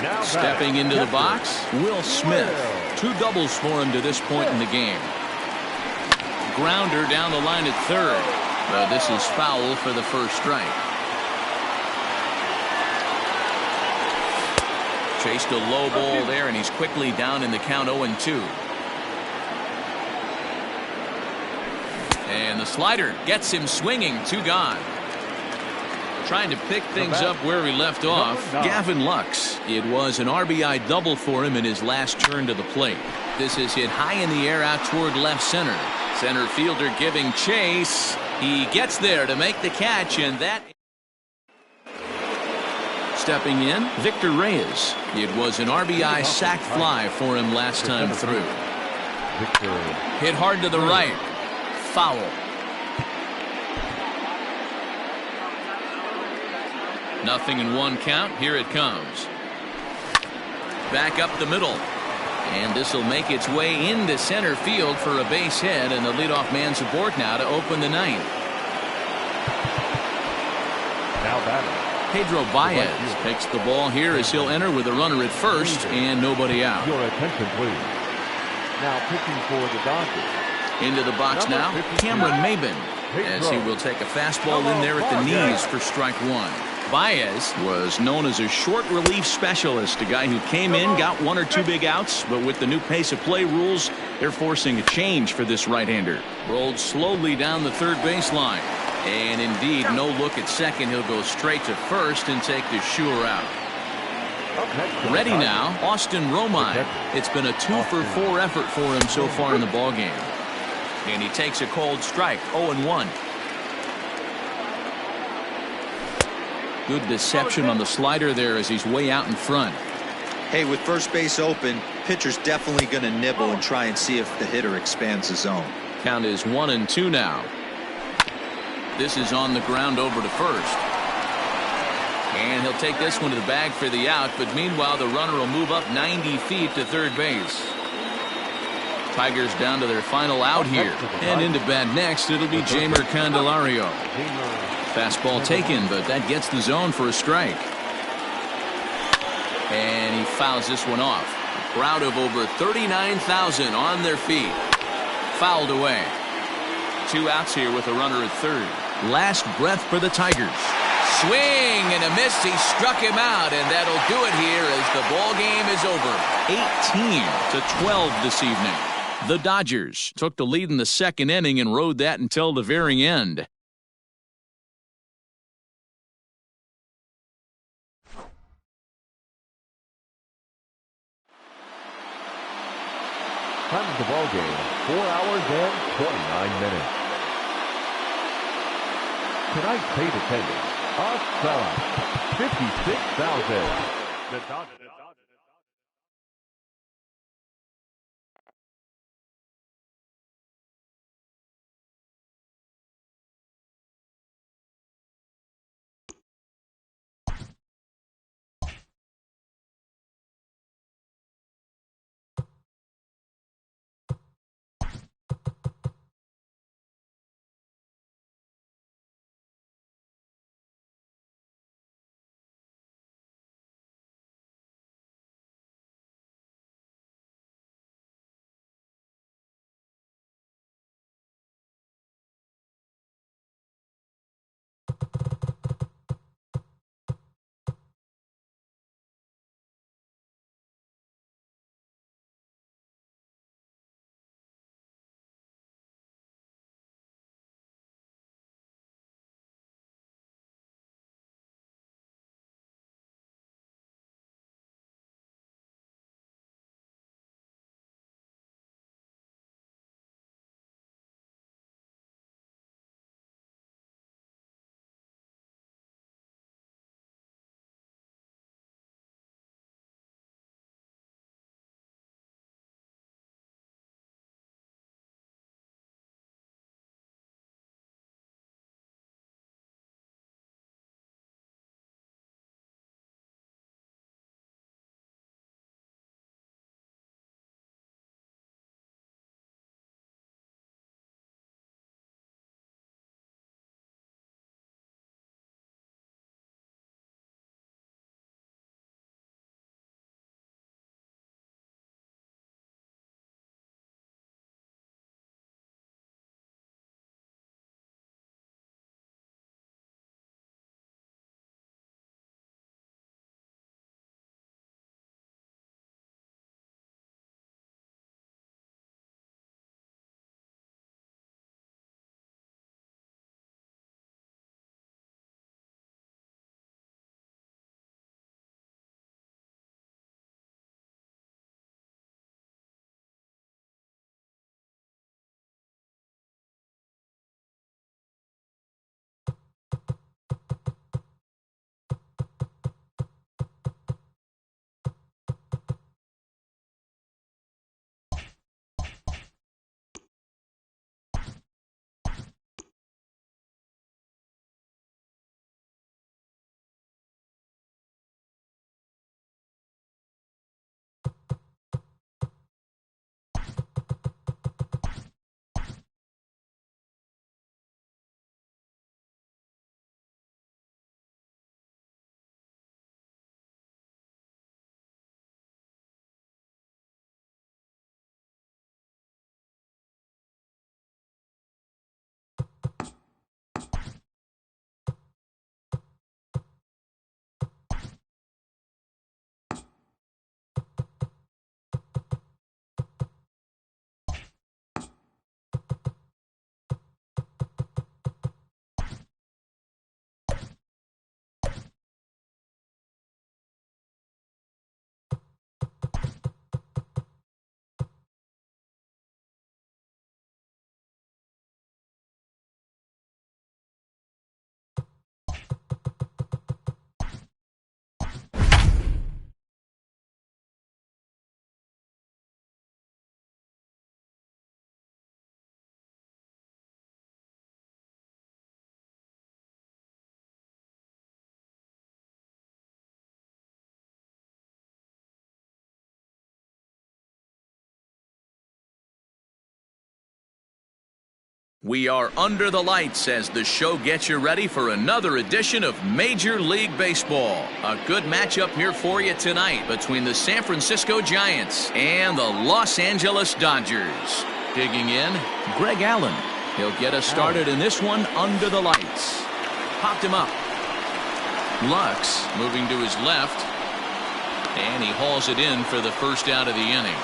Now Stepping into the box, Will Smith. 2 doubles for him to this point in the game. Grounder down the line at third. But this is foul for the first strike. Chased a low ball there, and he's quickly down in the count 0-2. And the slider gets him swinging. 2 gone. Trying to pick things up where he left off, Gavin Lux. It was an RBI double for him in his last turn to the plate. This is hit high in the air out toward left center. Center fielder giving chase. He gets there to make the catch, and that... Stepping in, Victor Reyes. It was an RBI sac fly for him last time through. Hit hard to the right. Foul. Nothing in 1 count. Here it comes. Back up the middle. And this will make its way into center field for a base hit, and the leadoff man's aboard now to open the 9th. Now batting, Pedro Baez takes the ball here as he'll enter with a runner at first and nobody out. your attention, please. Now pitching for the Dodgers. Into the box now, Cameron Maybin, as he will take a fastball in there at the knees for strike 1. Baez was known as a short relief specialist, a guy who came in, got 1 or 2 big outs, but with the new pace of play rules, they're forcing a change for this right-hander. Rolled slowly down the third baseline, and indeed no look at second. He'll go straight to first and take the sure out. Ready now, Austin Romine. It's been a 2-for-4 effort for him so far in the ballgame. And he takes a cold strike, 0-1. Good deception on the slider there as he's way out in front. Hey, with first base open, pitcher's definitely going to nibble and try and see if the hitter expands the zone. Count is 1-2 now. This is on the ground over to first. And he'll take this one to the bag for the out, but meanwhile the runner will move up 90 feet to third base. Tigers down to their final out here. And into bat next, it'll be Jeimer Candelario. Fastball taken, but that gets the zone for a strike. And he fouls this one off. A crowd of over 39,000 on their feet. Fouled away. 2 outs here with a runner at third. Last breath for the Tigers. Swing and a miss. He struck him out, and that'll do it here as the ball game is over. 18-12 this evening. The Dodgers took the lead in the second inning and rode that until the very end. Time of the ball game, 4 hours and 29 minutes. Tonight's paid attendance, a sellout, 56,000. The Dodgers. We are under the lights as the show gets you ready for another edition of Major League Baseball. A good matchup here for you tonight between the San Francisco Giants and the Los Angeles Dodgers. Digging in, Greg Allen. He'll get us started in this one under the lights. Popped him up. Lux moving to his left. And he hauls it in for the first out of the inning.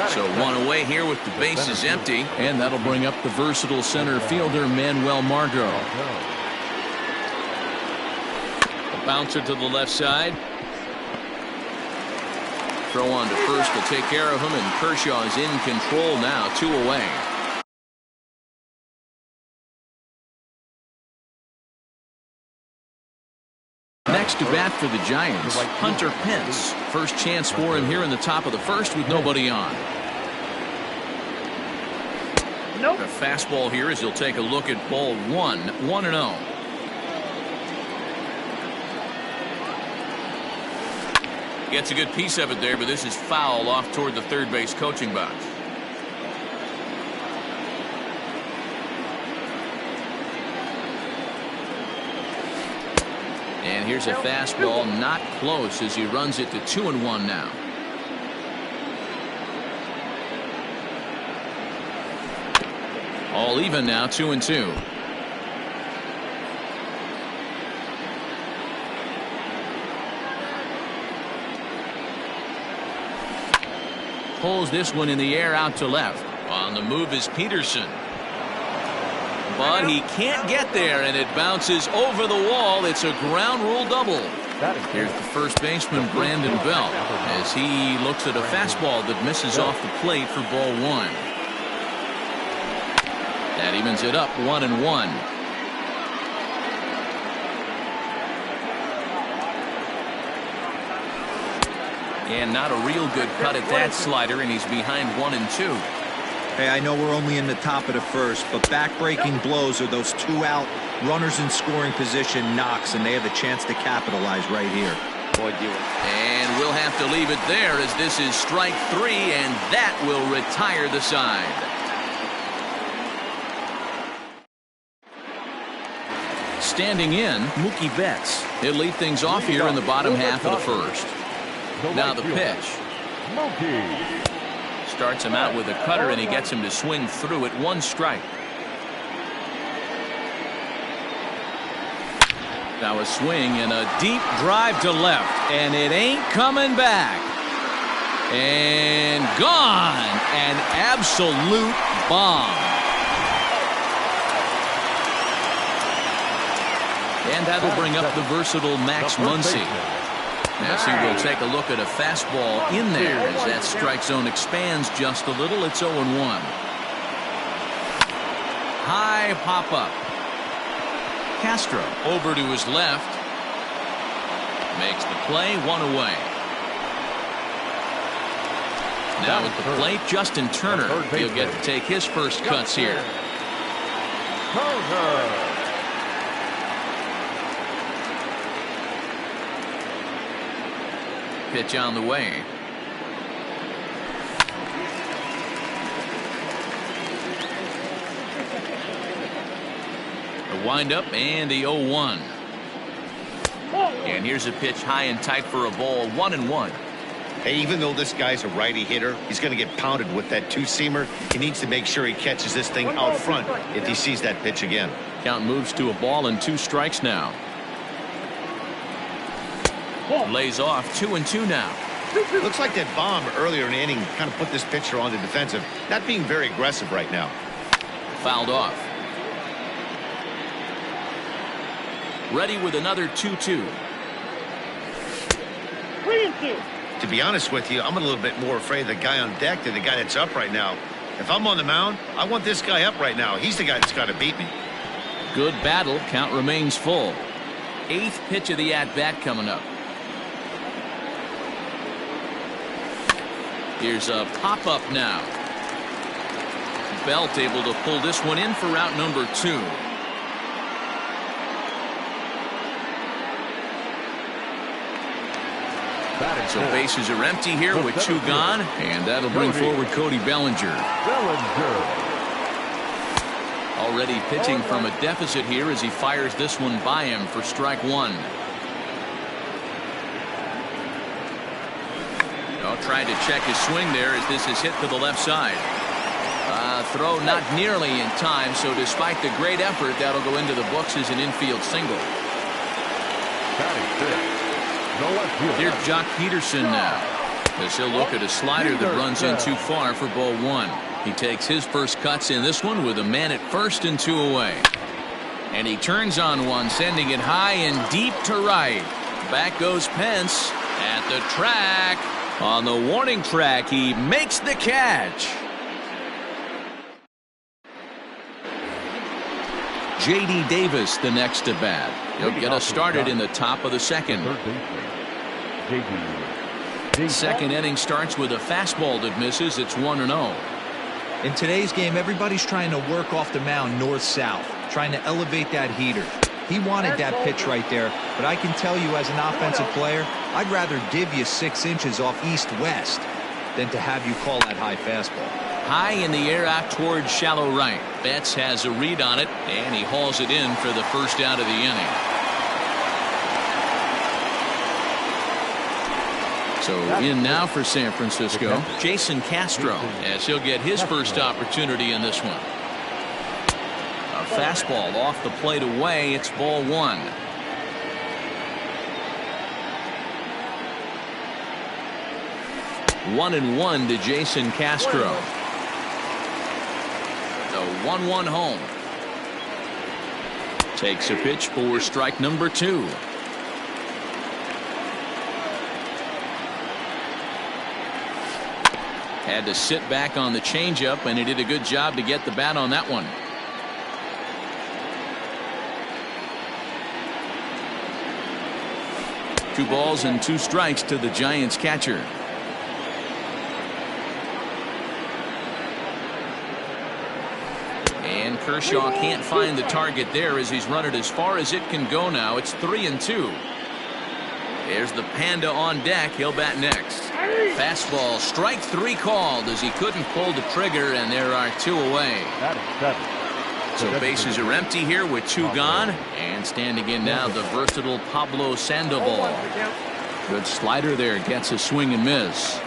So one away here with the bases empty. And that'll bring up the versatile center fielder, Manuel Margot. A bouncer to the left side. Throw on to first to take care of him, and Kershaw is in control now, 2 away. Next to bat for the Giants, Hunter Pence. First chance for him here in the top of the first with nobody on. Nope. The fastball here as he'll take a look at ball 1, 1-0. Gets a good piece of it there, but this is foul off toward the third base coaching box. And here's a fastball not close as he runs it to 2-1 now. All even now, 2-2. Pulls this one in the air out to left. On the move is Peterson. But he can't get there, and it bounces over the wall. It's a ground rule double. Here's the first baseman, Brandon Belt, as he looks at a fastball that misses off the plate for ball 1. That evens it up, 1-1. And not a real good cut at that slider, and he's behind 1-2. Hey, I know we're only in the top of the first, but backbreaking blows are those 2 out runners in scoring position knocks, and they have a chance to capitalize right here. And we'll have to leave it there as this is strike 3, and that will retire the side. Standing in, Mookie Betts. He'll lead things off here in the bottom half of the first. Now the pitch. Mookie. Starts him out with a cutter, and he gets him to swing through it. 1 strike. Now a swing and a deep drive to left, and it ain't coming back. And gone. An absolute bomb. And that'll bring up the versatile Max Muncy. As he will take a look at a fastball in there as that strike zone expands just a little. It's 0-1. High pop up. Castro over to his left. Makes the play, 1 away. Now at the plate, Justin Turner. He'll get to take his first cuts here. Pitch on the way. A windup and the 0-1. And here's a pitch high and tight for a ball, 1-1. Hey, even though this guy's a righty hitter, he's going to get pounded with that 2-seamer. He needs to make sure he catches this thing out front if he sees that pitch again. Count moves to a ball and 2 strikes now. Lays off, 2-2 now. Looks like that bomb earlier in the inning kind of put this pitcher on the defensive. Not being very aggressive right now. Fouled off. Ready with another 2-2. 3-2. To be honest with you, I'm a little bit more afraid of the guy on deck than the guy that's up right now. If I'm on the mound, I want this guy up right now. He's the guy that's got to beat me. Good battle. Count remains full. 8th pitch of the at-bat coming up. Here's a pop-up now. Belt able to pull this one in for route number 2. So bases are empty here with 2 gone, and that'll bring forward Cody Bellinger. Already pitching from a deficit here as he fires this one by him for strike one. Trying to check his swing there as this is hit to the left side. Throw not nearly in time, so despite the great effort, that'll go into the books as an infield single. Here's Jock Peterson now, as he'll look at a slider that runs in too far for ball one. He takes his first cuts in this one with a man at first and 2 away. And he turns on one, sending it high and deep to right. Back goes Pence at the track. On the warning track, he makes the catch. J.D. Davis the next to bat. He'll get us started in the top of the second. Second inning starts with a fastball that misses. It's 1-0. In today's game, everybody's trying to work off the mound north-south, trying to elevate that heater. He wanted that pitch right there, but I can tell you as an offensive player, I'd rather give you 6 inches off east-west than to have you call that high fastball. High in the air out towards shallow right. Betts has a read on it, and he hauls it in for the first out of the inning. So in now for San Francisco, Jason Castro, as he'll get his first opportunity in this one. A fastball off the plate away. It's ball one. One and one to Jason Castro. The 1-1 home. Takes a pitch for strike number 2. Had to sit back on the changeup, and he did a good job to get the bat on that one. Two balls and 2 strikes to the Giants catcher. And Kershaw can't find the target there as he's run it as far as it can go now. It's 3-2. There's the Panda on deck. He'll bat next. Fastball, strike 3 called as he couldn't pull the trigger, and there are 2 away. So bases are empty here with 2 gone, and standing in now the versatile Pablo Sandoval. Good slider there, gets a swing and miss.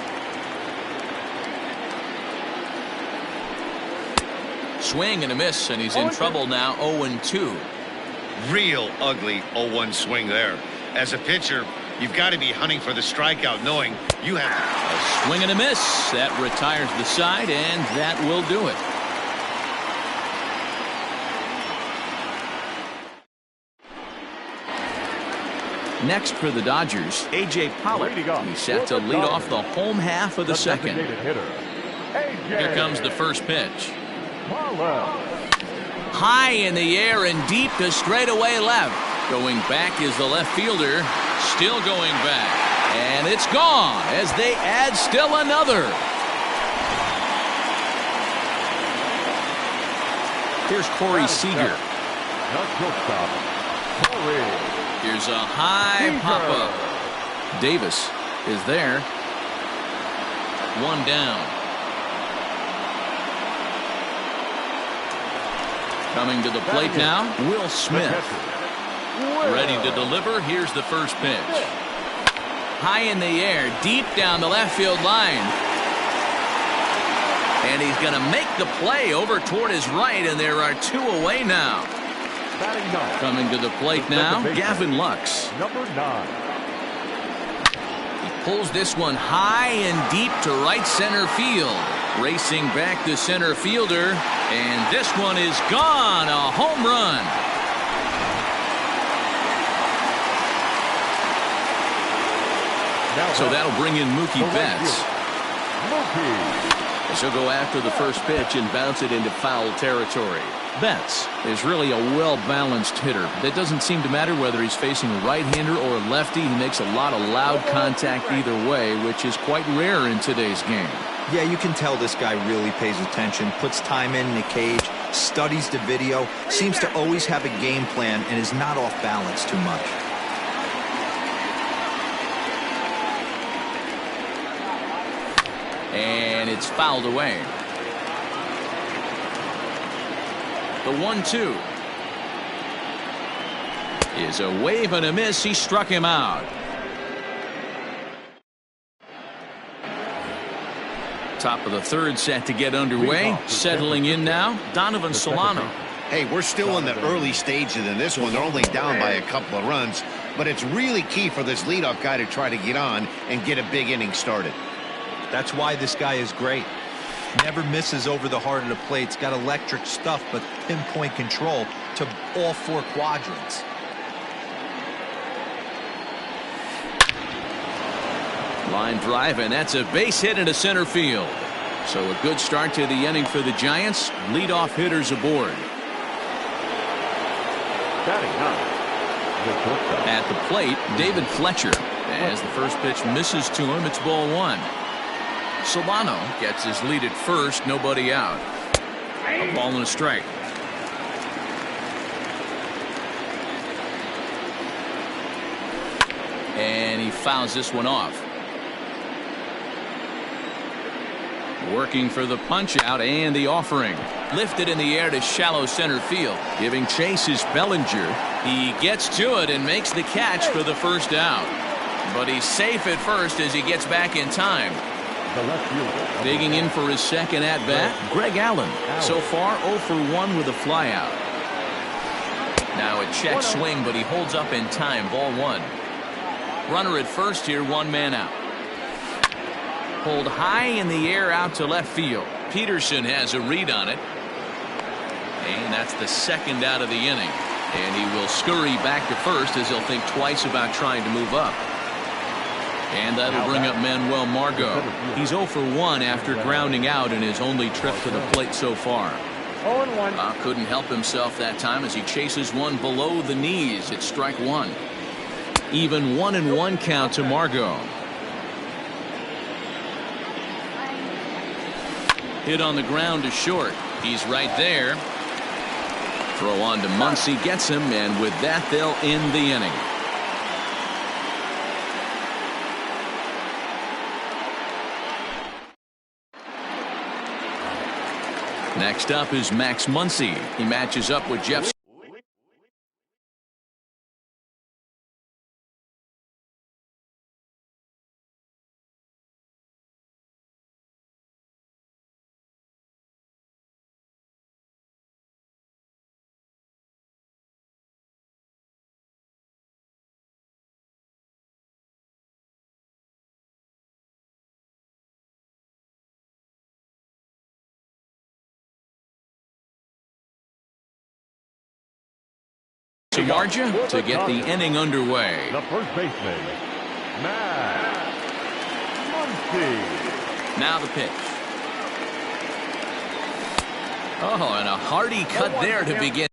Swing and a miss, and he's in trouble now. 0-2. Real ugly 0-1 swing there. As a pitcher, you've got to be hunting for the strikeout, knowing you have a swing and a miss. That retires the side, and that will do it. Next for the Dodgers, A.J. Pollock. He's set to lead off the home half of the second. Here comes the first pitch. High in the air and deep to straightaway left. Going back is the left fielder. Still going back. And it's gone as they add still another. Here's Corey Seager. Here's a high pop-up. Davis is there. 1 down. Coming to the plate now, Will Smith. Ready to deliver. Here's the first pitch. High in the air, deep down the left field line. And he's going to make the play over toward his right, and there are 2 away now. Coming to the plate now, Gavin Lux. Number 9. He pulls this one high and deep to right center field. Racing back the center fielder, and this one is gone. A home run. So that'll bring in Mookie Betts. He'll go after the first pitch and bounce it into foul territory. Betts is really a well-balanced hitter. That doesn't seem to matter whether he's facing a right-hander or a lefty. He makes a lot of loud contact either way, which is quite rare in today's game. Yeah, you can tell this guy really pays attention, puts time in the cage, studies the video, seems to always have a game plan, and is not off balance too much. And it's fouled away. The 1-2 is a wave and a miss. He struck him out. Top of the third set to get underway. Settling in now, Donovan Solano. Hey, we're still in the early stages in this one. They're only down by a couple of runs, but it's really key for this leadoff guy to try to get on and get a big inning started. That's why this guy is great. Never misses over the heart of the plate. It's got electric stuff, but pinpoint control to all four quadrants. Line drive, and that's a base hit into center field. So a good start to the inning for the Giants. Leadoff hitters aboard. At the plate, David Fletcher. As the first pitch misses to him, it's ball one. Solano gets his lead at first, nobody out. A ball and a strike. And he fouls this one off. Working for the punch out and the offering. Lifted in the air to shallow center field. Giving chase is Bellinger. He gets to it and makes the catch for the first out. But he's safe at first as he gets back in time. Digging in for his second at-bat, Greg Allen. So far 0 for 1 with a flyout. Now a check swing, but he holds up in time. Ball one. Runner at first here, one man out. Pulled high in the air out to left field. Peterson has a read on it. And that's the second out of the inning. And he will scurry back to first as he'll think twice about trying to move up. And that'll bring up Manuel Margot. He's 0 for 1 after grounding out in his only trip to the plate so far. 0-1. Couldn't help himself that time as he chases one below the knees. It's strike one. Even 1-1 count to Margot. Hit on the ground to short. He's right there. Throw on to Muncy, gets him, and with that they'll end the inning. Next up is Max Muncy. He matches up with Jeff. To Marja to get the inning underway. The first baseman, Max Muncy. Now the pitch. Oh, and a hearty cut there to begin.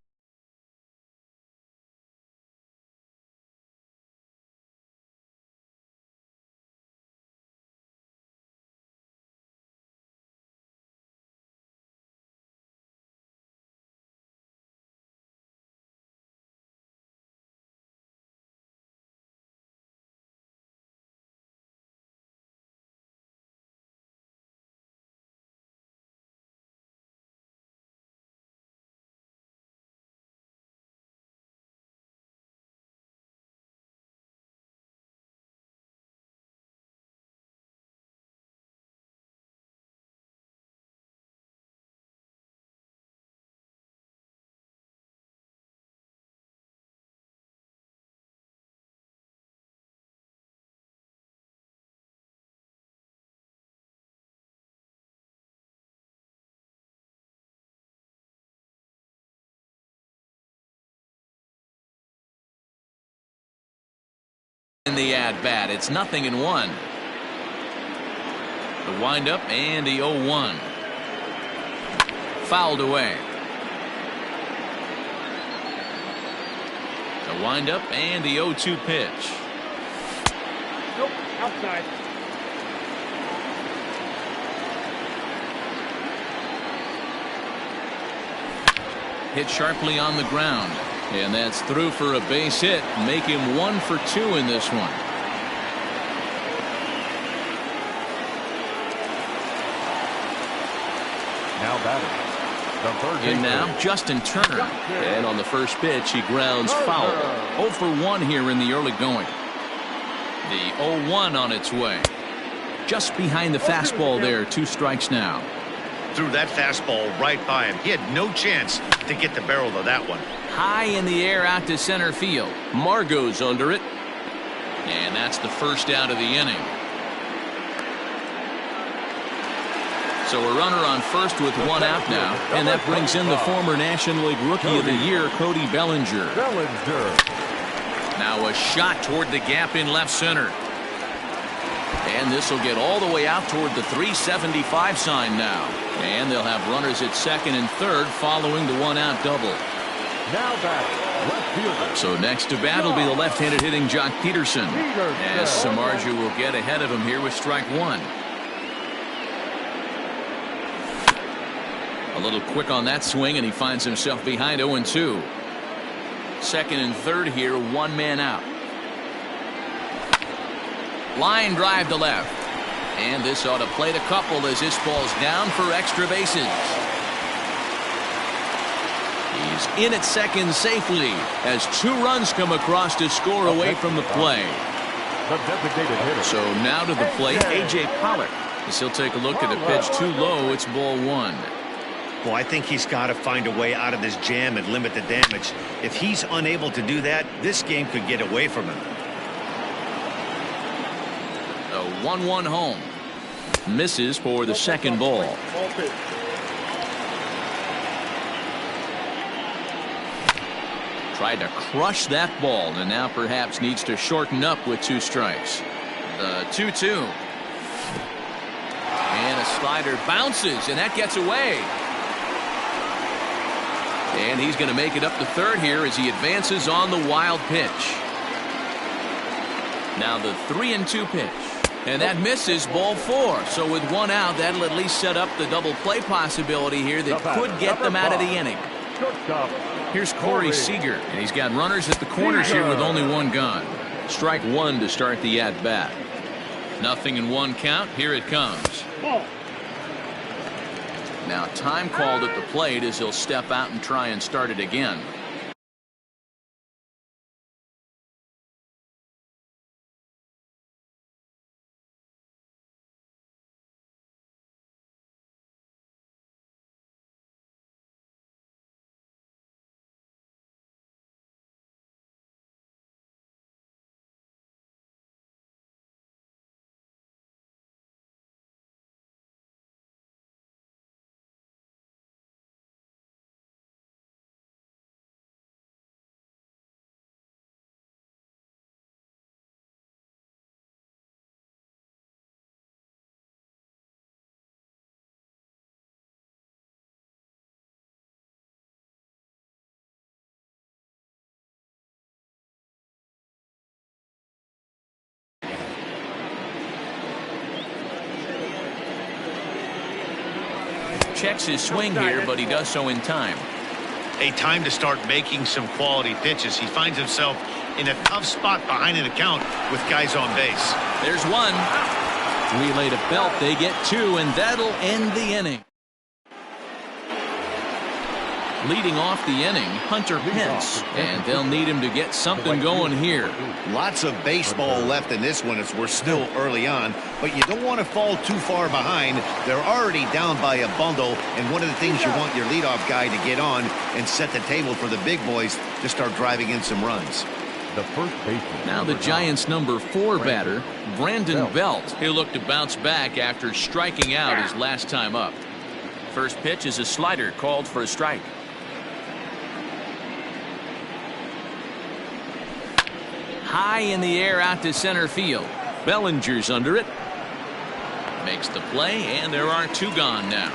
In the at-bat, it's 0-1. The windup and the 0-1. Fouled away. The windup and the 0-2 pitch. Nope, outside. Hit sharply on the ground. And that's through for a base hit. Make him 1 for 2 in this one. Now batting, In now, Justin Turner. And on the first pitch, he grounds foul. 0 for 1 here in the early going. The 0-1 on its way. Just behind the fastball there. 2 strikes now. Threw that fastball right by him. He had no chance to get the barrel of that one. High in the air out to center field. Margot's under it. And that's the first out of the inning. So a runner on first with 1 out now, and that brings in the former National League Rookie of the Year, Cody Bellinger. Now a shot toward the gap in left center. And this will get all the way out toward the 375 sign now. And they'll have runners at second and third following the 1-out double. Now back, left fielder. So next to bat will be the left-handed hitting Jock Peterson. As Samardzija will get ahead of him here with strike 1. A little quick on that swing, and he finds himself behind 0-2. Second and third here, 1 man out. Line drive to left. And this ought to plate a couple as this falls down for extra bases. He's in at second safely as 2 runs come across to score away from the play. The designated hitter. So now to the plate, A.J. Pollock. As he'll take a look at a pitch too low. It's ball 1. Well, I think he's got to find a way out of this jam and limit the damage. If he's unable to do that, this game could get away from him. A 1-1 home. Misses for the second ball. Tried to crush that ball, and now perhaps needs to shorten up with 2 strikes. The 2-2. And a slider bounces, and that gets away. And he's going to make it up to third here as he advances on the wild pitch. Now the 3-2 pitch. And that misses, ball 4. So with 1 out, that'll at least set up the double play possibility here that could get them out of the inning. Here's Corey Seager, and he's got runners at the corners here with only 1 gone. Strike 1 to start the at-bat. Nothing in 1 count. Here it comes. Now time called at the plate as he'll step out and try and start it again. Checks his swing here, but he does so in time. A time to start making some quality pitches. He finds himself in a tough spot behind an account with guys on base. There's 1. Relay to Belt. They get 2, and that'll end the inning. Leading off the inning, Hunter Pence, and they'll need him to get something going here. Lots of baseball left in this one as we're still early on, but you don't want to fall too far behind. They're already down by a bundle, and one of the things you want your leadoff guy to get on and set the table for the big boys to start driving in some runs. The first baseman. Now the Giants' number 4 batter, Brandon Belt. He'll look to bounce back after striking out his last time up. First pitch is a slider called for a strike. High in the air out to center field. Bellinger's under it. Makes the play, and there are 2 gone now.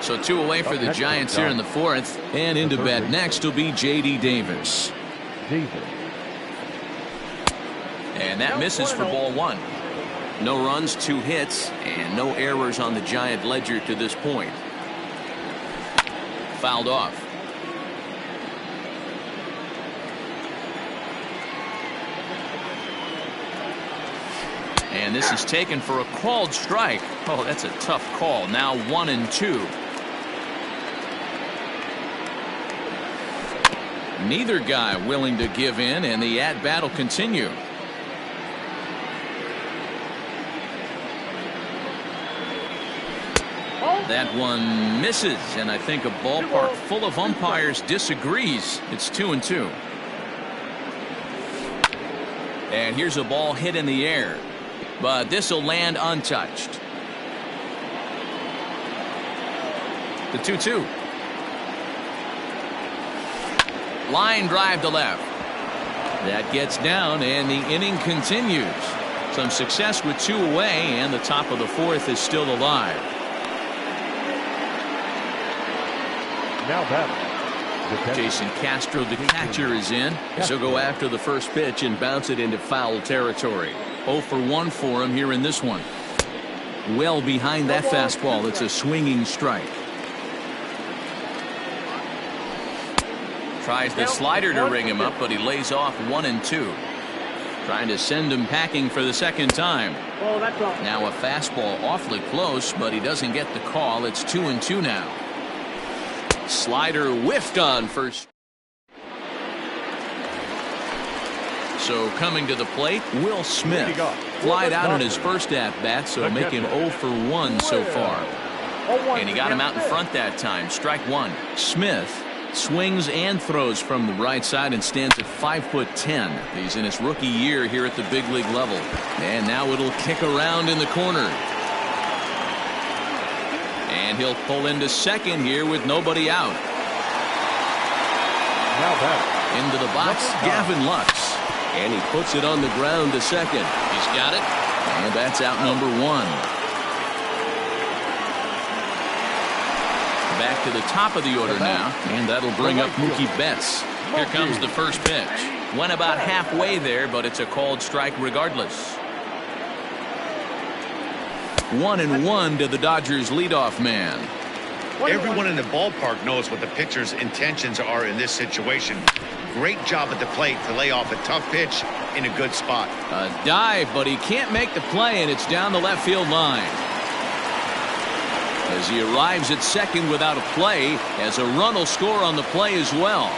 So 2 away for the Giants here in the 4th. And into bat next will be J.D. Davis. And that misses for ball 1. No runs, 2 hits, and no errors on the Giant ledger to this point. Fouled off. And And this is taken for a called strike. Oh, that's a tough call. Now 1-2. Neither guy willing to give in, and the at-bat will continue. That one misses, and I think a ballpark full of umpires disagrees. It's 2-2. And here's a ball hit in the air, but this will land untouched. The 2-2. Line drive to left. That gets down, and the inning continues. Some success with 2 away, and the top of the 4th is still alive. Now batting, Jason Castro, the catcher, is in. He'll go after the first pitch and bounce it into foul territory. 0 for 1 for him here in this one. Well behind that fastball. It's a swinging strike. Tries the slider to ring him up, but he lays off 1-2. Trying to send him packing for the second time. Now a fastball awfully close, but he doesn't get the call. It's 2-2 now. Slider whiffed on first. So coming to the plate, Will Smith. Flied out in his first at-bat, so making 0 for 1 so far. And he got him out in front that time. Strike 1. Smith swings and throws from the right side and stands at 5'10". He's in his rookie year here at the big league level. And now it'll kick around in the corner. And he'll pull into second here with nobody out. Into the box, Gavin Lux. And he puts it on the ground to second. He's got it. And that's out number 1. Back to the top of the order now. And that'll bring up Mookie Betts. Here comes the first pitch. Went about halfway there, but it's a called strike regardless. 1-1 to the Dodgers leadoff man. Everyone in the ballpark knows what the pitcher's intentions are in this situation. Great job at the plate to lay off a tough pitch in a good spot. A dive, but he can't make the play, and it's down the left field line. As he arrives at second without a play, as a run will score on the play as well.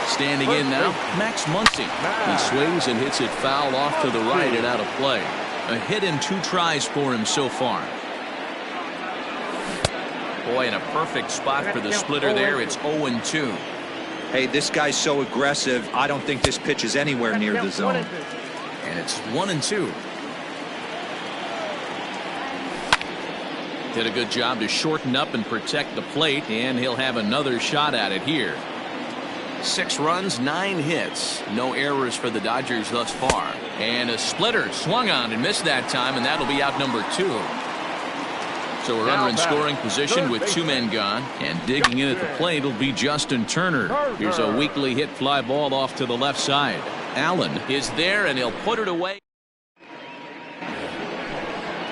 Standing in now, Max Muncy. He swings and hits it foul off to the right and out of play. A hit in 2 tries for him so far. Boy, in a perfect spot for the splitter there. It's 0-2. Hey, this guy's so aggressive. I don't think this pitch is anywhere near the zone. And it's 1-2. Did a good job to shorten up and protect the plate, and he'll have another shot at it here. 6 runs, 9 hits. No errors for the Dodgers thus far. And a splitter swung on and missed that time, and that'll be out number 2. So a runner in scoring position with 2 men gone, and digging in at the plate will be Justin Turner. Here's a weakly hit fly ball off to the left side. Allen is there, and he'll put it away.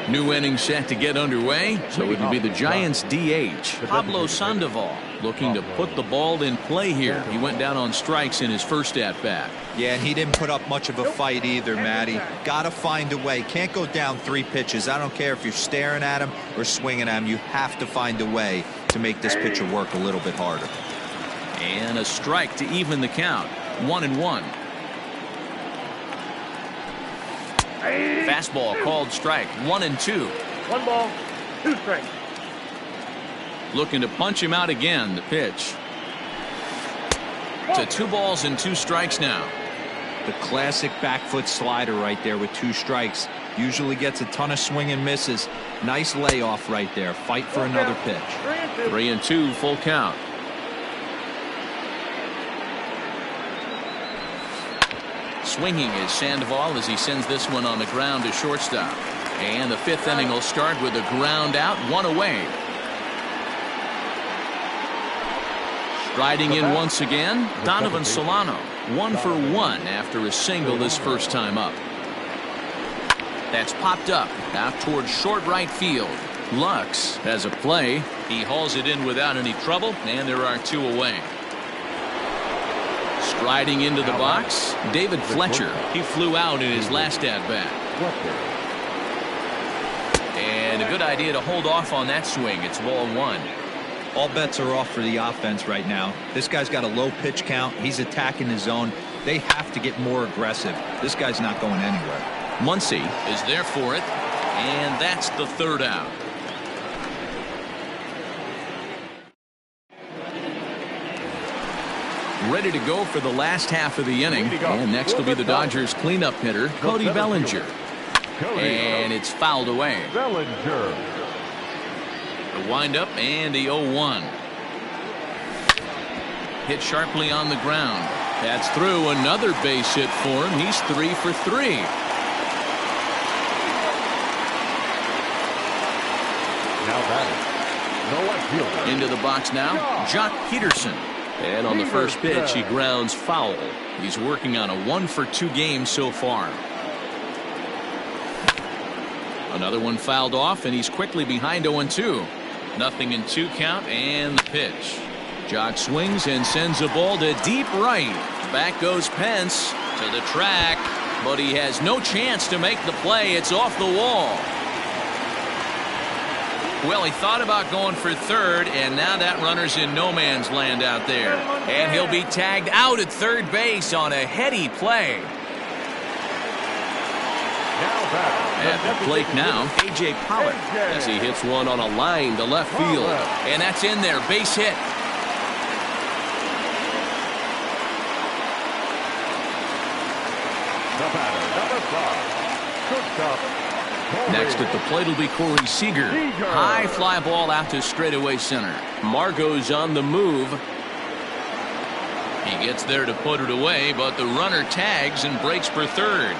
New inning set to get underway, so it'll be the Giants DH, Pablo Sandoval, looking to put the ball in play here. He went down on strikes in his first at-bat. Yeah, and he didn't put up much of a fight either, Matty. Gotta find a way. Can't go down 3 pitches. I don't care if you're staring at him or swinging at him. You have to find a way to make this pitcher work a little bit harder. And a strike to even the count. 1-1. Fastball called strike. 1-2. 1 ball, 2 strikes. Looking to punch him out again. The pitch. To 2 balls and 2 strikes now. The classic back foot slider right there with 2 strikes. Usually gets a ton of swing and misses. Nice layoff right there. Fight for another pitch. 3-2 full count. Swinging is Sandoval as he sends this one on the ground to shortstop. And the 5th inning will start with a ground out, 1 away. Striding in once again, Donovan Solano. 1 for 1 after a single this first time up. That's popped up out towards short right field. Lux has a play. He hauls it in without any trouble, and there are 2 away. Striding into the box, David Fletcher. He flew out in his last at-bat. And a good idea to hold off on that swing. It's ball 1. All bets are off for the offense right now. This guy's got a low pitch count. He's attacking his zone. They have to get more aggressive. This guy's not going anywhere. Muncy is there for it, and that's the 3rd out. Ready to go for the last half of the inning. And next will be the Dodgers cleanup hitter, Cody Bellinger. And it's fouled away. Bellinger. The windup and the 0-1. Hit sharply on the ground. That's through. Another base hit for him. He's 3 for 3. Now batting. No left fielder. Into the box now, Jock Peterson. And on the first pitch, he grounds foul. He's working on a 1 for 2 game so far. Another one fouled off, and he's quickly behind 0-2. Nothing in 2 count, and the pitch. Jock swings and sends a ball to deep right. Back goes Pence to the track, but he has no chance to make the play. It's off the wall. Well, he thought about going for 3rd, and now that runner's in no man's land out there. And he'll be tagged out at 3rd base on a heady play. At the plate now, A.J. Pollock as he hits one on a line to left field. And that's in there, base hit. The batter, number 5. Shortstop. Next at the plate will be Corey Seager. High fly ball out to straightaway center. Margot's on the move. He gets there to put it away, but the runner tags and breaks for 3rd.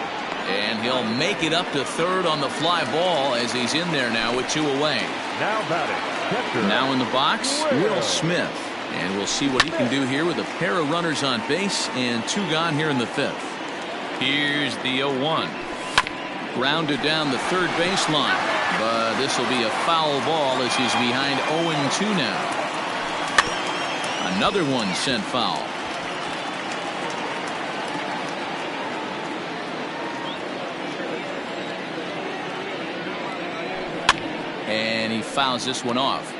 And he'll make it up to 3rd on the fly ball as he's in there now with 2 away. Now batting. Now in the box, Will Smith. And we'll see what he can do here with a pair of runners on base and 2 gone here in the 5th. Here's the 0-1. Grounded down the 3rd baseline, but this will be a foul ball as he's behind 0-2 now. Another one sent foul. And he fouls this one off.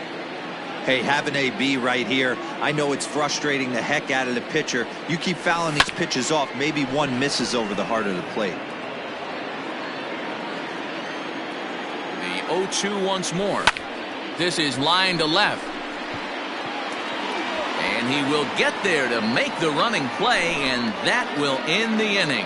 Hey, have an AB right here. I know it's frustrating the heck out of the pitcher. You keep fouling these pitches off, maybe one misses over the heart of the plate. The 0-2 once more. This is line to left. And he will get there to make the running play, and that will end the inning.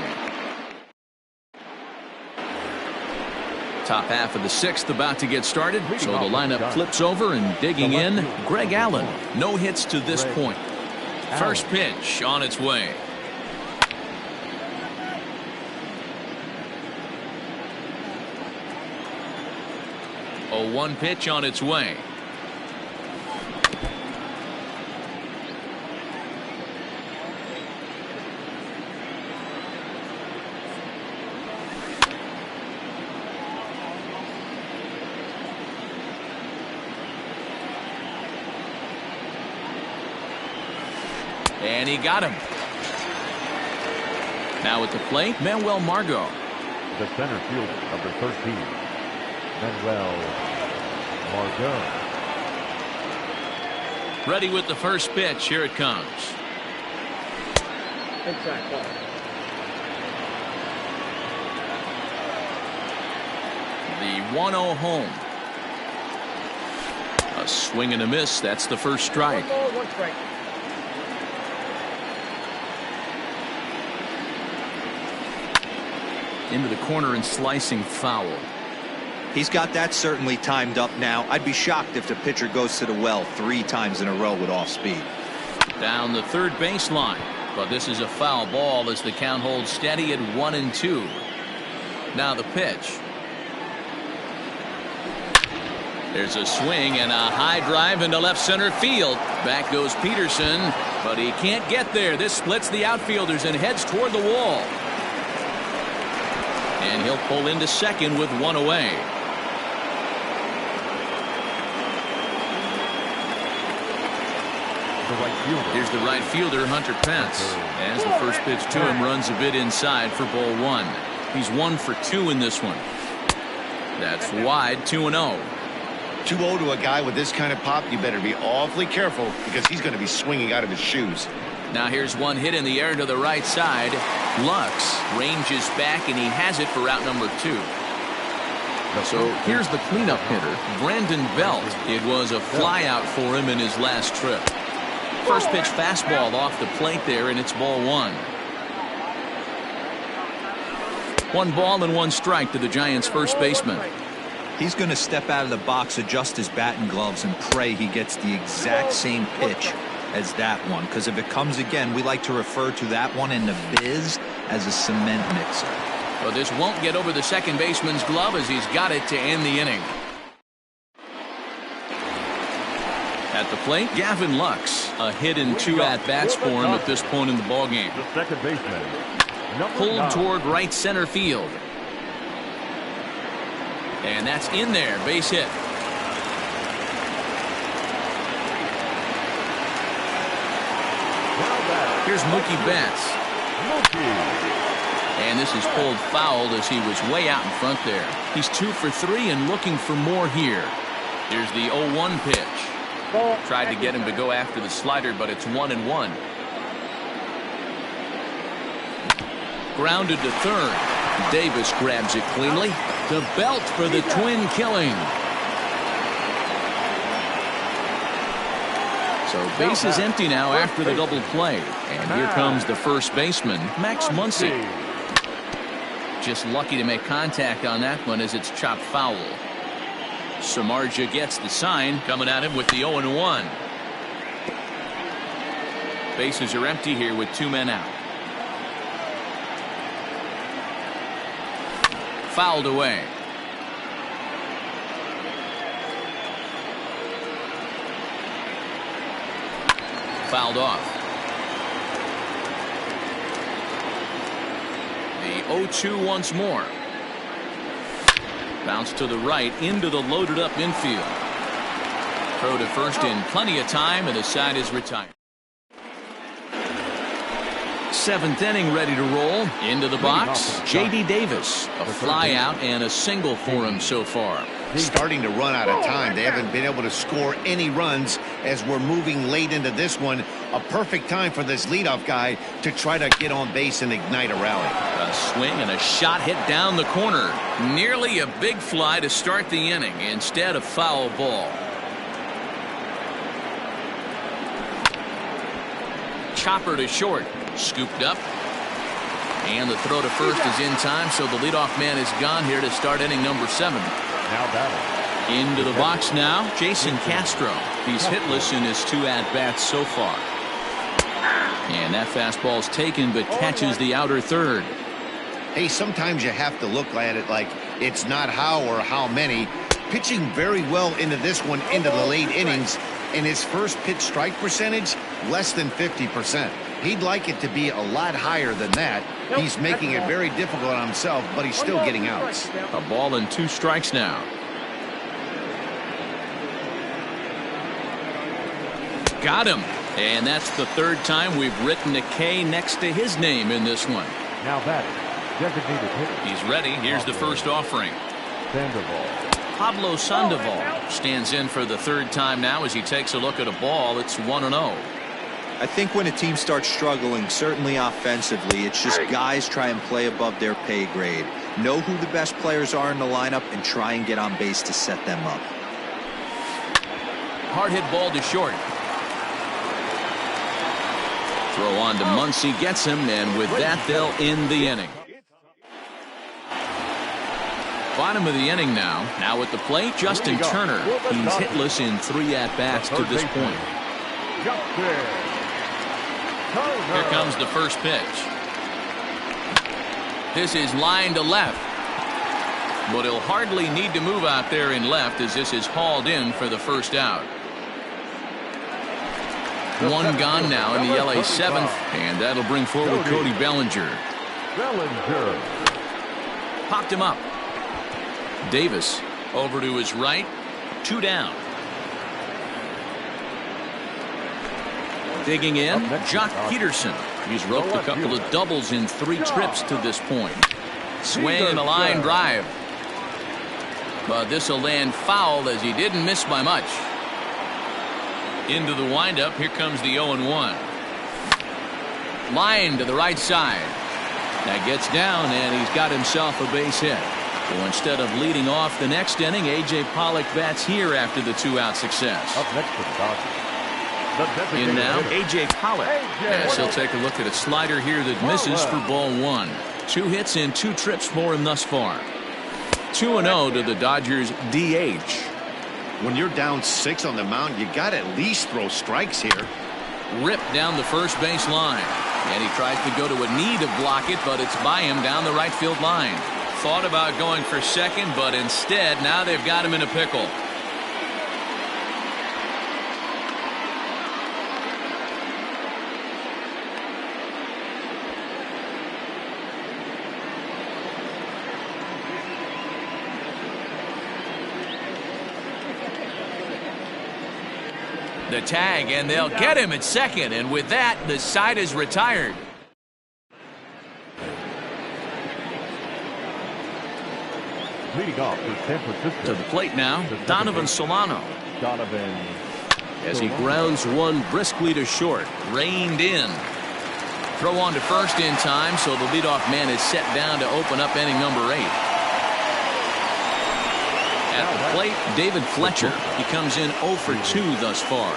Top half of the 6th about to get started, so the lineup flips over, and digging in, Greg Allen. No hits to this point. First pitch on its way. A 1 pitch on its way. And he got him. Now at the plate, Manuel Margot. The center fielder, number 13, Manuel Margot. Ready with the first pitch. Here it comes. Inside ball. The 1-0 home. A swing and a miss. That's the first strike. 1 ball, 1 strike. Into the corner and slicing foul. He's got that certainly timed up now. I'd be shocked if the pitcher goes to the well 3 times in a row with off speed. Down the 3rd baseline, but this is a foul ball as the count holds steady at 1-2. Now the pitch. There's a swing and a high drive into left center field. Back goes Peterson, but he can't get there. This splits the outfielders and heads toward the wall. And he'll pull into second with 1 away. Here's the right fielder, Hunter Pence. As the first pitch to him runs a bit inside for ball 1. He's 1 for 2 in this one. That's wide, 2-0. 2-0 to a guy with this kind of pop, you better be awfully careful because he's going to be swinging out of his shoes. Now here's one hit in the air to the right side. Lux ranges back, and he has it for out number 2. So here's the cleanup hitter, Brandon Belt. It was a flyout for him in his last trip. First pitch fastball off the plate there, and it's ball 1. 1 ball and 1 strike to the Giants' first baseman. He's going to step out of the box, adjust his batting gloves, and pray he gets the exact same pitch as that one. Because if it comes again, we like to refer to that one in the biz as a cement mixer. Well, this won't get over the second baseman's glove as he's got it to end the inning. At the plate, Gavin Lux. A hit and 2 at-bats for him at this point in the ballgame. The second baseman, Pulled toward right center field. And that's in there. Base hit. Here's Mookie Betts. And this is pulled fouled as he was way out in front there. He's 2 for 3 and looking for more here. Here's the 0-1 pitch. Tried to get him to go after the slider, but it's 1-1. Grounded to third. Davis grabs it cleanly. To Belt for the twin killing. So base is empty now after the double play. And here comes the first baseman, Max Muncy. Just lucky to make contact on that one as it's chopped foul. Samardzija gets the sign, coming at him with the 0-1. Bases are empty here with 2 men out. Fouled away. Fouled off. The 0-2 once more. Bounce to the right into the loaded up infield. Throw to first in plenty of time, and the side is retired. 7th inning ready to roll. Into the box, J.D. Davis. A fly out and a single for him so far. Starting to run out of time. They haven't been able to score any runs as we're moving late into this one. A perfect time for this leadoff guy to try to get on base and ignite a rally. A swing and a shot hit down the corner. Nearly a big fly to start the inning. Instead, a foul ball. Chopper to short. Scooped up. And the throw to first is in time, so the leadoff man is gone here to start inning number 7. Now batting. Into the box now, Jason Castro. He's hitless in his 2 at-bats so far. And that fastball's taken but catches the outer third. Hey, sometimes you have to look at it like it's not how or how many. Pitching very well into this one into the late innings, and his first pitch strike percentage less than 50%. He'd like it to be a lot higher than that. He's making it very difficult on himself, but he's still getting outs. A ball and 2 strikes now. Got him. And that's the 3rd time we've written a K next to his name in this one. Now batting, designated hitter. He's ready. Here's the first offering. Sandoval. Pablo Sandoval stands in for the 3rd time now as he takes a look at a ball. It's 1-0. I think when a team starts struggling, certainly offensively, it's just guys try and play above their pay grade. Know who the best players are in the lineup and try and get on base to set them up. Hard hit ball to short. Throw on to Muncy, gets him, and with that they'll end the inning. Bottom of the inning now. Now at the plate, Justin Turner. He's hitless in 3 at-bats to this point. Here comes the first pitch. This is line to left. But he'll hardly need to move out there in left as this is hauled in for the first out. 1 gone now in the LA 7th, and that'll bring forward Cody Bellinger. Popped him up. Davis over to his right. 2 down. Digging in, Jock Peterson. He's roped a couple of doubles in 3 trips to this point. Swing and a line drive. But this will land foul as he didn't miss by much. Into the windup. Here comes the 0-1. Line to the right side. That gets down, and he's got himself a base hit. So instead of leading off the next inning, A.J. Pollock bats here after the 2-out success. Up next for the Dodgers. In now, A.J. Pollock. Yes, he'll take a look at a slider here that misses for ball 1. 2 hits and 2 trips for him thus far. 2-0 to the Dodgers DH. When you're down 6 on the mound, you got to at least throw strikes here. Ripped down the first base line. And he tries to go to a knee to block it, but it's by him down the right field line. Thought about going for second, but instead, now they've got him in a pickle. The tag, and they'll get him at second, and with that, the side is retired. Leading off for San Francisco. To the plate now, Donovan Solano. Donovan. As he grounds one briskly to short, reined in. Throw on to first in time, so the leadoff man is set down to open up inning number 8. At the plate, David Fletcher. He comes in 0 for 2 thus far.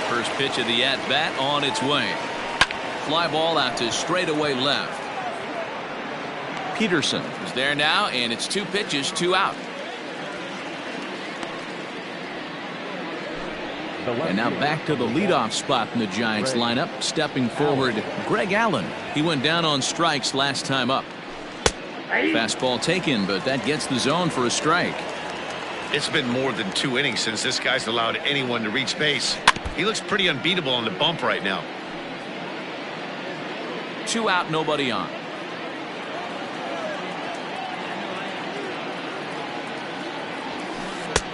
First pitch of the at-bat on its way. Fly ball out to straightaway left. Peterson is there now, and it's 2 pitches, 2 out. And now back to the leadoff spot in the Giants lineup. Stepping forward, Greg Allen. He went down on strikes last time up. Fastball taken, but that gets the zone for a strike. It's been more than 2 innings since this guy's allowed anyone to reach base. He looks pretty unbeatable on the bump right now. 2 out, nobody on.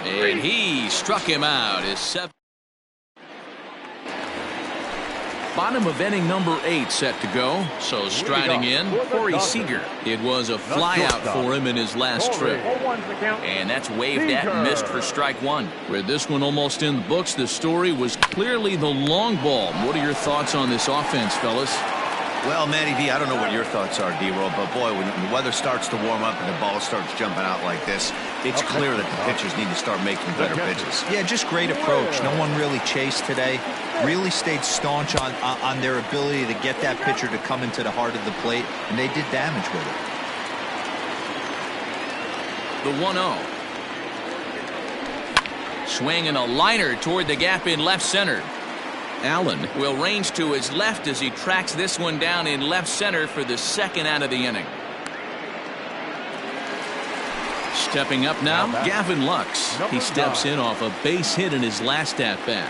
And he struck him out. His 7th. Bottom of inning number 8 set to go. So striding in, Corey Seager. It was a flyout for him in his last trip. And that's waved at and missed for strike 1. With this one almost in the books, the story was clearly the long ball. What are your thoughts on this offense, fellas? Well, Matty V, I don't know what your thoughts are, D-Roll, but boy, when the weather starts to warm up and the ball starts jumping out like this, it's clear that the pitchers need to start making better pitches. Yeah, just great approach. No one really chased today. Really stayed staunch on their ability to get that pitcher to come into the heart of the plate, and they did damage with it. The 1-0. Swinging a liner toward the gap in left center. Allen will range to his left as he tracks this one down in left center for the 2nd out of the inning. Stepping up now, Gavin Lux. He steps in off a base hit in his last at-bat.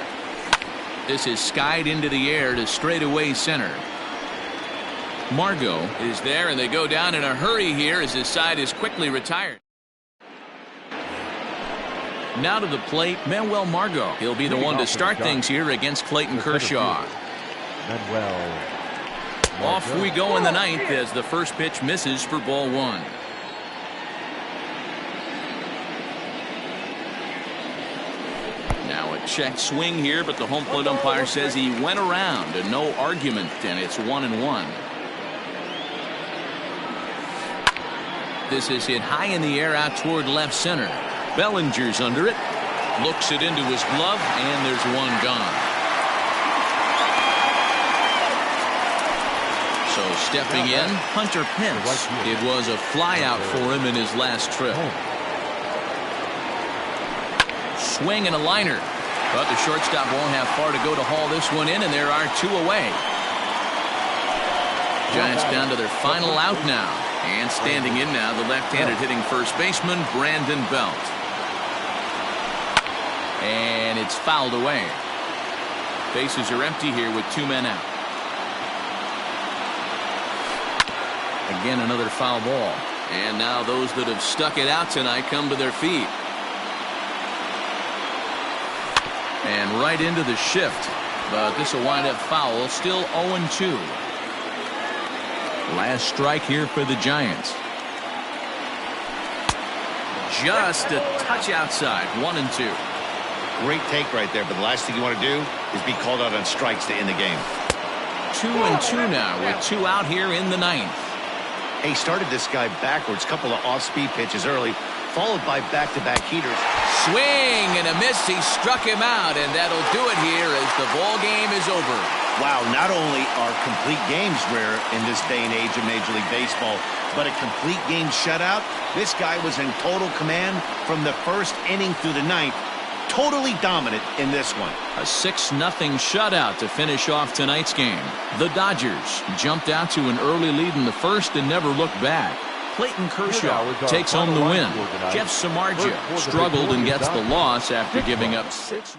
This is skied into the air to straightaway center. Margot is there, and they go down in a hurry here as his side is quickly retired. Now to the plate, Manuel Margot. He'll be the one to start things here against Clayton Kershaw. Off we go in the 9th as the first pitch misses for ball 1. Now a check swing here, but the home plate umpire says he went around, and no argument, and it's 1-1. This is hit high in the air out toward left center. Bellinger's under it, looks it into his glove, and there's one gone. So stepping in, Hunter Pence. It was a flyout for him in his last trip. Swing and a liner, but the shortstop won't have far to go to haul this one in, and there are 2 away. Giants down to their final out now, and standing in now, the left-handed hitting first baseman Brandon Belt. And it's fouled away. Bases are empty here with 2 men out. Again, another foul ball. And now those that have stuck it out tonight come to their feet. And right into the shift. But this will wind up foul. Still 0-2. Last strike here for the Giants. just a touch outside. 1-2. Great take right there, but the last thing you want to do is be called out on strikes to end the game. 2-2 now with 2 out here in the 9th. He started this guy backwards, couple of off-speed pitches early, followed by back-to-back heaters. Swing and a miss. He struck him out, and that'll do it here as the ball game is over. Wow, not only are complete games rare in this day and age of Major League Baseball, but a complete game shutout. This guy was in total command from the first inning through the 9th. Totally dominant in this one. A 6-0 shutout to finish off tonight's game. The Dodgers jumped out to an early lead in the first and never looked back. Clayton Kershaw takes home the win. Jeff Samardzija struggled and gets the loss after giving up 6.